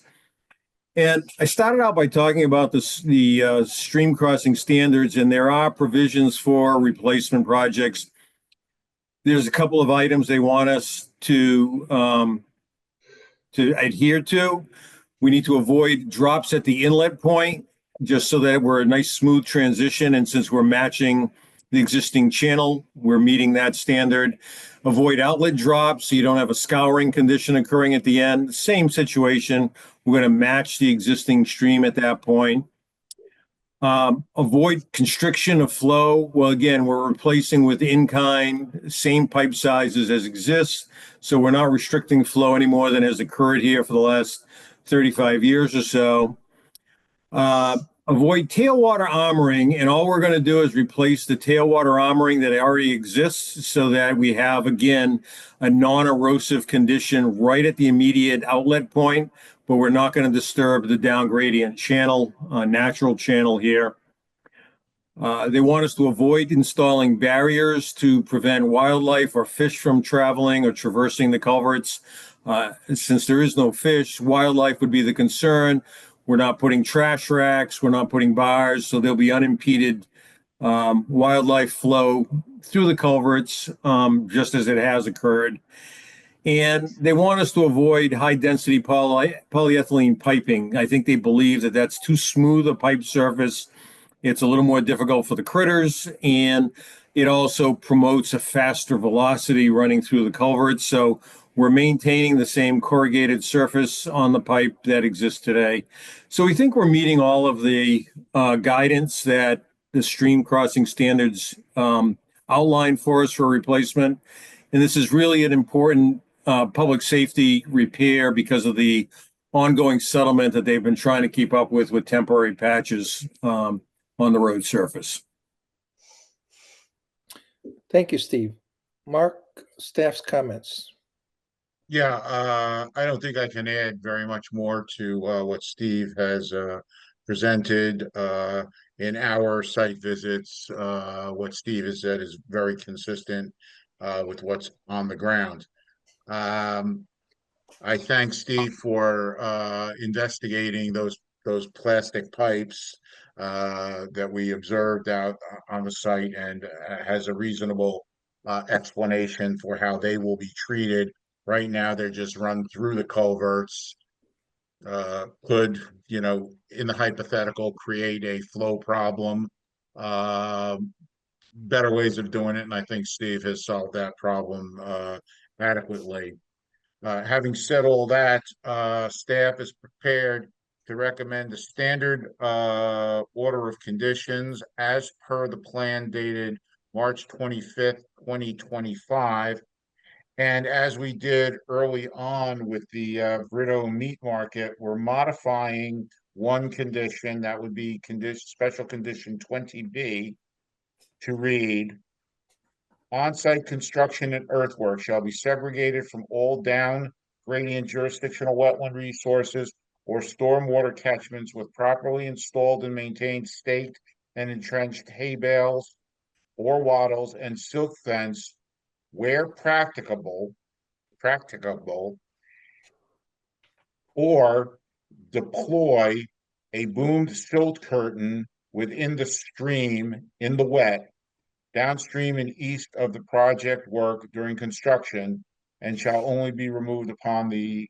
And I started out by talking about the stream crossing standards, and there are provisions for replacement projects. There's a couple of items they want us to adhere to. We need to avoid drops at the inlet point, just so that we're a nice smooth transition. And since we're matching the existing channel, we're meeting that standard. Avoid outlet drops so you don't have a scouring condition occurring at the end. Same situation. We're going to match the existing stream at that point. Avoid constriction of flow. Well, again, we're replacing with in-kind, same pipe sizes as exists. So we're not restricting flow any more than has occurred here for the last 35 years or so. Avoid tailwater armoring, and all we're going to do is replace the tailwater armoring that already exists so that we have, again, a non-erosive condition right at the immediate outlet point, but we're not going to disturb the down gradient channel, natural channel here. They want us to avoid installing barriers to prevent wildlife or fish from traveling or traversing the culverts. Since there is no fish, wildlife would be the concern. We're not putting trash racks, we're not putting bars, so there'll be unimpeded wildlife flow through the culverts, just as it has occurred. And they want us to avoid high-density polyethylene piping. I think they believe that that's too smooth a pipe surface. It's a little more difficult for the critters, and it also promotes a faster velocity running through the culverts. So we're maintaining the same corrugated surface on the pipe that exists today. So we think we're meeting all of the guidance that the stream crossing standards outline for us for replacement. And this is really an important public safety repair because of the ongoing settlement that they've been trying to keep up with temporary patches on the road surface. Thank you, Steve. Mark, staff's comments. Yeah, I don't think I can add very much more to what Steve has presented in our site visits. What Steve has said is very consistent with what's on the ground. I thank Steve for investigating those plastic pipes that we observed out on the site, and has a reasonable explanation for how they will be treated. Right now, they're just run through the culverts. Could, in the hypothetical, create a flow problem. Better ways of doing it, and I think Steve has solved that problem adequately. Having said all that, staff is prepared to recommend the standard order of conditions as per the plan dated March 25th, 2025. And as we did early on with the Brito Meat Market, we're modifying one condition, that would be special condition 20B, to read: on-site construction and earthwork shall be segregated from all down gradient jurisdictional wetland resources or stormwater catchments with properly installed and maintained staked and entrenched hay bales or wattles and silk fence where practicable, or deploy a boomed silt curtain within the stream in the wet, downstream and east of the project work during construction, and shall only be removed upon the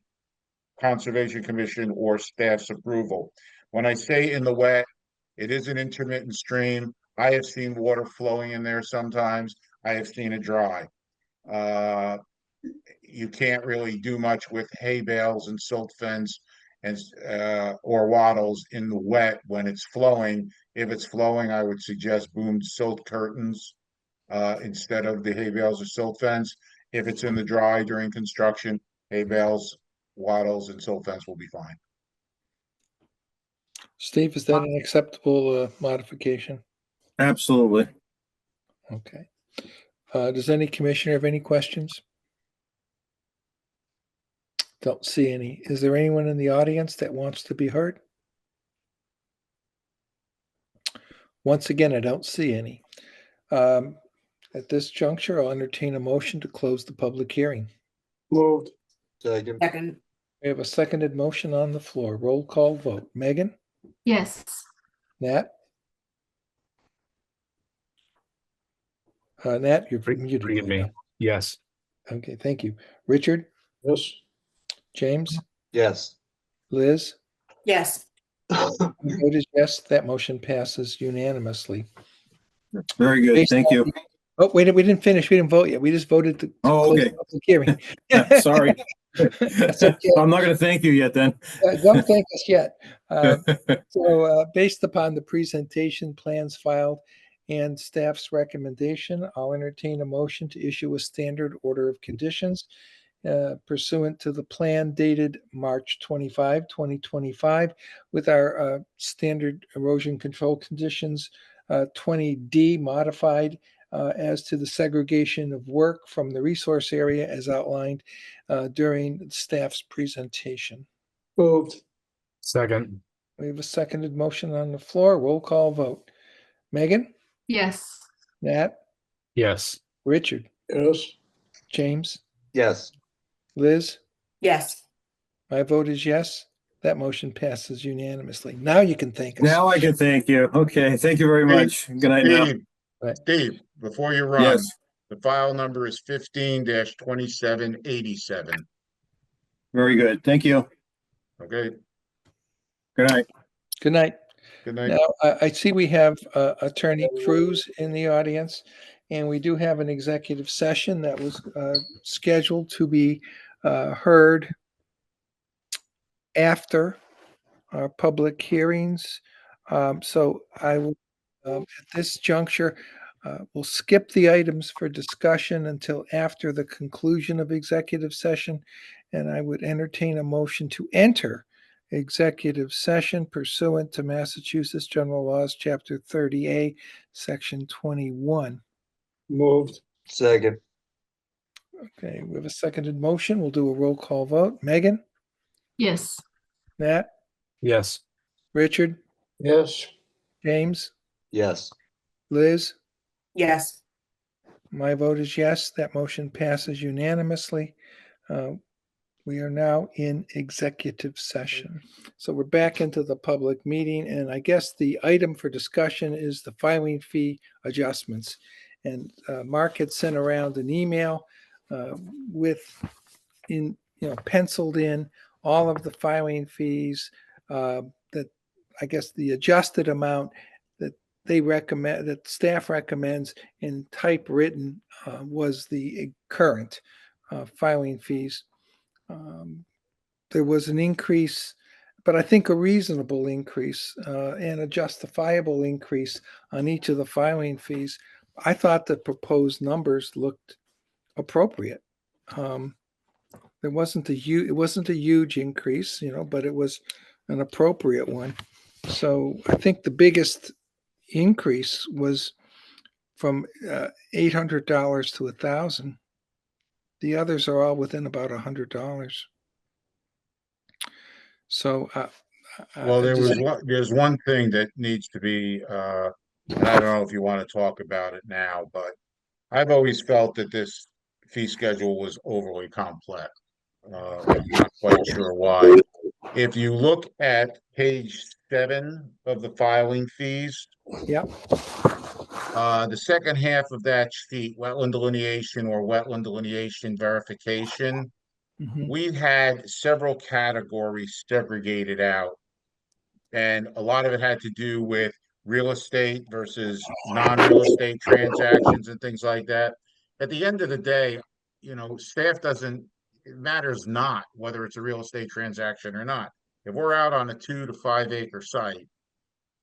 Conservation Commission or staff's approval. When I say in the wet, it is an intermittent stream. I have seen water flowing in there sometimes. I have seen it dry. You can't really do much with hay bales and silt fence and or wattles in the wet when it's flowing. If it's flowing, I would suggest boomed silt curtains instead of the hay bales or silt fence. If it's in the dry during construction, hay bales, wattles, and silt fence will be fine. Steve, is that an acceptable modification? Absolutely. Okay. Does any commissioner have any questions? Don't see any. Is there anyone in the audience that wants to be heard? Once again, I don't see any. At this juncture, I'll entertain a motion to close the public hearing. Moved. Second. Second. We have a seconded motion on the floor. Roll call vote. Megan? Yes. Nat? Nat, you're muted. Forgive me. Yes. Okay, thank you. Richard? Yes. James? Yes. Liz? Yes. The vote is yes, that motion passes unanimously. Very good. Based Thank on- you. Oh, wait, we didn't finish. We didn't vote yet. We just voted to Oh, close okay. the public hearing. Yeah, sorry. That's okay. I'm not going to thank you yet then. Don't thank us yet. So based upon the presentation plans filed and staff's recommendation, I'll entertain a motion to issue a standard order of conditions pursuant to the plan dated March 25, 2025, with our standard erosion control conditions 20D modified as to the segregation of work from the resource area as outlined during staff's presentation. Moved. Second. We have a seconded motion on the floor. Roll call vote. Megan? Yes. Nat? Yes. Richard? Yes. James? Yes. Liz? Yes. My vote is yes. That motion passes unanimously. Now you can thank us. Now I can thank you. Okay, thank you very much. Good night now. Steve, Right. Steve, before you run, Yes, the file number is 15-2787. very good. Thank you. Okay, Good night. Good night. good night. Now, I see we have Attorney Cruz in the audience, and we do have an executive session that was scheduled to be heard after our public hearings. So I will, at this juncture, we'll skip the items for discussion until after the conclusion of executive session, and I would entertain a motion to enter executive session pursuant to Massachusetts General Laws, Chapter 30A, Section 21. Moved. Second. Okay, we have a seconded motion. We'll do a roll call vote. Megan? Yes. Nat? Yes. Richard? Yes. James? Yes. Liz? Yes. My vote is yes. That motion passes unanimously. We are now in executive session. So we're back into the public meeting, and I guess the item for discussion is the filing fee adjustments. And Mark had sent around an email with penciled in all of the filing fees that I guess the adjusted amount that they recommend, that staff recommends in typewritten was the current filing fees. There was an increase, but I think a reasonable increase and a justifiable increase on each of the filing fees. I thought the proposed numbers looked appropriate. It wasn't a huge increase, but it was an appropriate one. So I think the biggest increase was from $800 to $1,000. The others are all within about $100. So, Well, there's one thing that needs to be, and I don't know if you want to talk about it now, but I've always felt that this fee schedule was overly complex. I'm not quite sure why. If you look at page 7 of the filing fees, yeah, the second half of that sheet, wetland delineation or wetland delineation verification, we had several categories segregated out. And a lot of it had to do with real estate versus non-real estate transactions and things like that. At the end of the day, staff it matters not whether it's a real estate transaction or not. If we're out on a 2 to 5 acre site,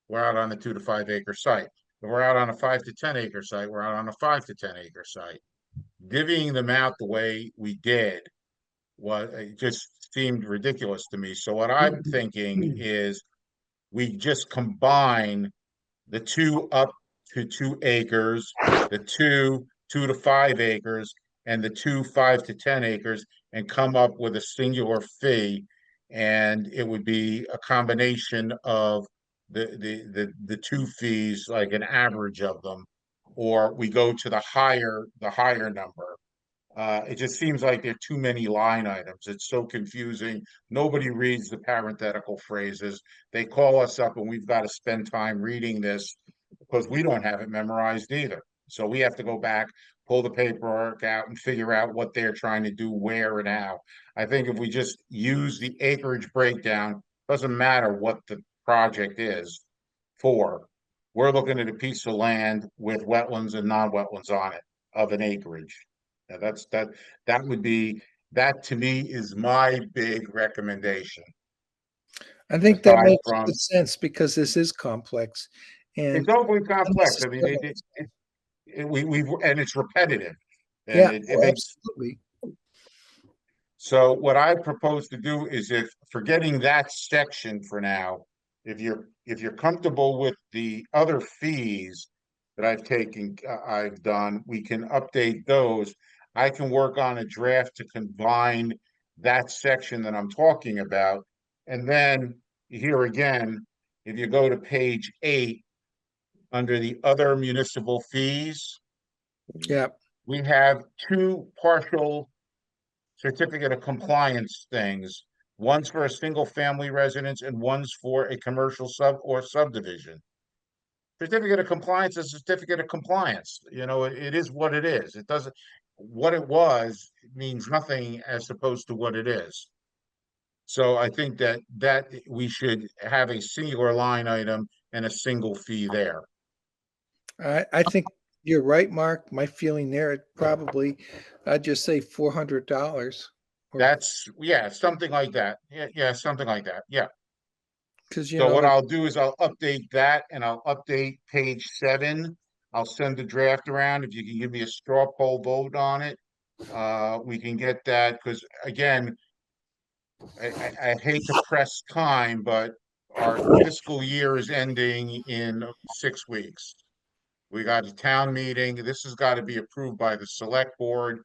we're out on a 2 to 5 acre site. If we're out on a 5 to 10 acre site, we're out on a 5 to 10 acre site. Divvying them out the way we did it just seemed ridiculous to me. So what I'm thinking is we just combine the 2 up to 2 acres, the 2 to 5 acres, and the 2 5 to 10 acres, and come up with a singular fee. And it would be a combination of the 2 fees, like an average of them, or we go to the higher number. It just seems like there are too many line items. It's so confusing. Nobody reads the parenthetical phrases. They call us up and we've got to spend time reading this because we don't have it memorized either. So we have to go back, pull the paperwork out and figure out what they're trying to do, where and how. I think if we just use the acreage breakdown, doesn't matter what the project is for. We're looking at a piece of land with wetlands and non-wetlands on it of an acreage. Now that would be, that to me is my big recommendation. I think that Aside makes from- good sense because this is complex. And It's overly complex. I mean, and it's repetitive. And yeah, it makes, absolutely. so what I propose to do is, if forgetting that section for now, if you're comfortable with the other fees that I've done, we can update those. I can work on a draft to combine that section that I'm talking about. And then here again, if you go to page 8, under the other municipal fees, Yeah. we have 2 partial certificate of compliance things. One's for a single family residence and one's for a commercial subdivision. Certificate of compliance is a certificate of compliance. You know, it is what it is. It doesn't, what it was means nothing as opposed to what it is. So I think that we should have a singular line item and a single fee there. I think you're right, Mark. My feeling there, it probably, I'd just say $400. That's, yeah, something like that. Yeah, something like that. Yeah. Because, you So what know, I'll do is I'll update that and I'll update page 7. I'll send the draft around. If you can give me a straw poll vote on it, we can get that, because again, I hate to press time, but our fiscal year is ending in 6 weeks. We got a town meeting. This has got to be approved by the select board.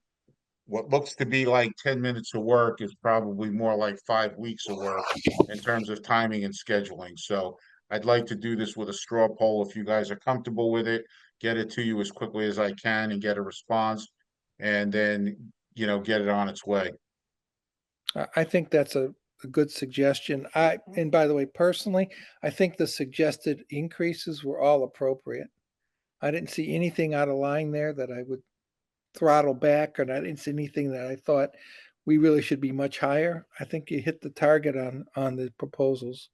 What looks to be like 10 minutes of work is probably more like 5 weeks of work in terms of timing and scheduling. So I'd like to do this with a straw poll. If you guys are comfortable with it, get it to you as quickly as I can and get a response, and then, you know, get it on its way. I think that's a good suggestion. And by the way, personally, I think the suggested increases were all appropriate. I didn't see anything out of line there that I would throttle back, and I didn't see anything that I thought we really should be much higher. I think you hit the target on the proposals.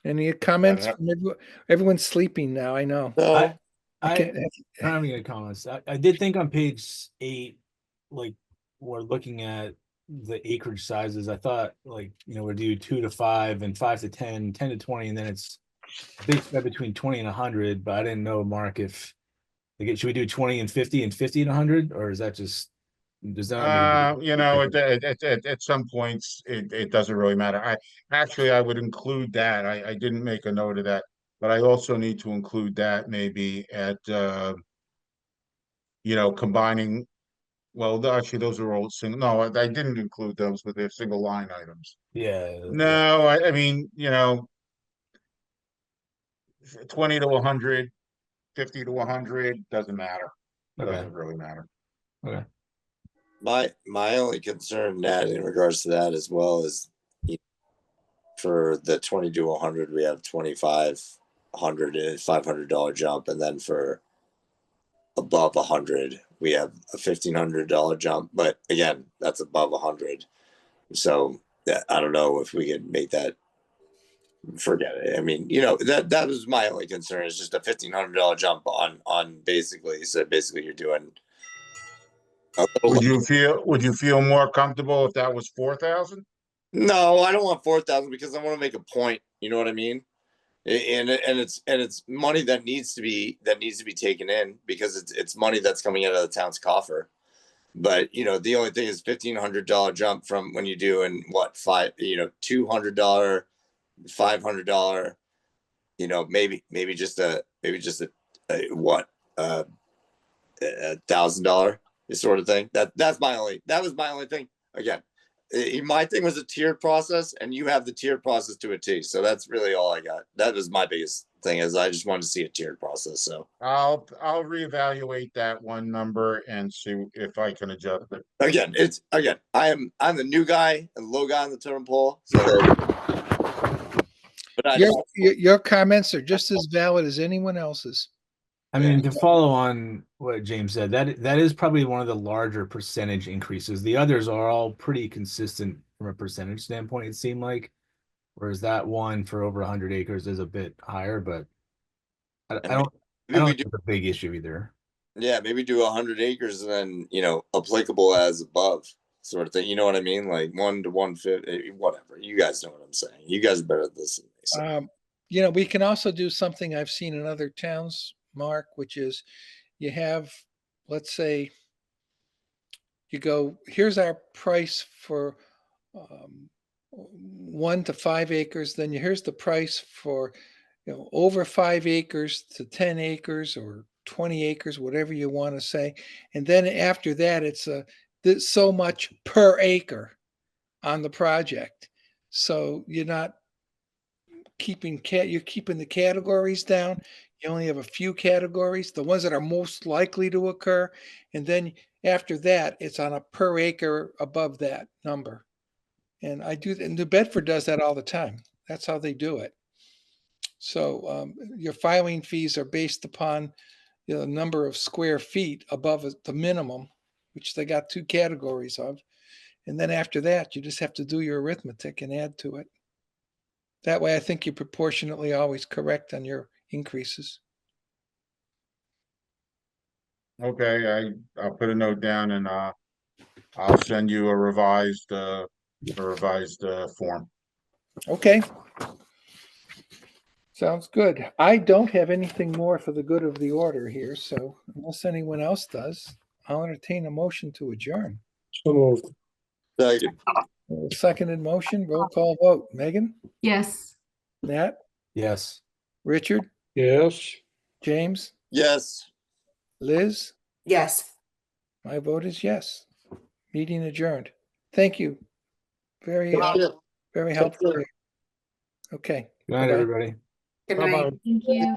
Any comments? From everyone's sleeping now, I know. I can't- don't have any comments. I did think on page 8, like, we're looking at the acreage sizes. I thought, like, you know, we'd do 2 to 5 and 5 to 10, 10 to 20, and then it's basically between 20 and 100. But I didn't know, Mark, if like, should we do 20 and 50 and 50 and 100, or is that just, does that You know, at some points it doesn't really matter. I would include that. I didn't make a note of that, but I also need to include that maybe at you know, combining. Well, actually, those are all single. No, I didn't include those, but they're single line items. Yeah. No, I mean, you know, 20 to 100, 50 to 100 doesn't matter. Okay. Doesn't really matter. Okay. My only concern, Nat, in regards to that as well is, for the 20 to 100, we have 2,500 and $500 jump, and then for above 100, we have a $1,500 jump. But again, that's above 100. So I don't know if we could make that. Forget it. I mean, you know, that was my only concern, is just a $1,500 jump on basically. So basically, you're doing Would you feel more comfortable if that was 4,000? No, I don't want 4,000 because I want to make a point. You know what I mean? And it's money that needs to be taken in because it's money that's coming out of the town's coffer. But you know, the only thing is $1,500 jump from when you do and what $200, $500. You know, maybe just a what $1,000 sort of thing. That was my only thing. Again, my thing was a tiered process, and you have the tiered process to a T. So that's really all I got. That was my biggest thing, is I just wanted to see a tiered process. So I'll reevaluate that one number and see if I can adjust it. again, I'm the new guy and low guy on the totem pole. So, but Your comments are just as valid as anyone else's. I mean, to follow on what James said, that is probably one of the larger percentage increases. The others are all pretty consistent from a percentage standpoint, it seemed like. Whereas that one for over 100 acres is a bit higher, but I don't think it's a big issue either. Yeah, maybe do 100 acres and then, you know, applicable as above sort of thing. You know what I mean? Like 1 to 150, whatever. You guys know what I'm saying. You guys are better at this than me. So. You know, we can also do something I've seen in other towns, Mark, which is you have, let's say, you go, here's our price for 1 to 5 acres. Then here's the price for, you know, over 5 acres to 10 acres or 20 acres, whatever you want to say. And then after that, it's so much per acre on the project. So you're not you're keeping the categories down. You only have a few categories, the ones that are most likely to occur. And then after that, it's on a per acre above that number. And New Bedford does that all the time. That's how they do it. So your filing fees are based upon the number of square feet above the minimum, which they got 2 categories of. And then after that, you just have to do your arithmetic and add to it. That way, I think you're proportionately always correct on your increases. Okay, I'll put a note down and I'll send you a revised form. Okay. Sounds good. I don't have anything more for the good of the order here, so unless anyone else does, I'll entertain a motion to adjourn. So moved. Seconded motion, roll call vote. Megan? Yes. Nat? Yes. Richard? Yes. James? Yes. Liz? Yes. My vote is yes. Meeting adjourned. Thank you. Very helpful. Okay. Good night, Bye-bye. everybody. Good night. Thank you.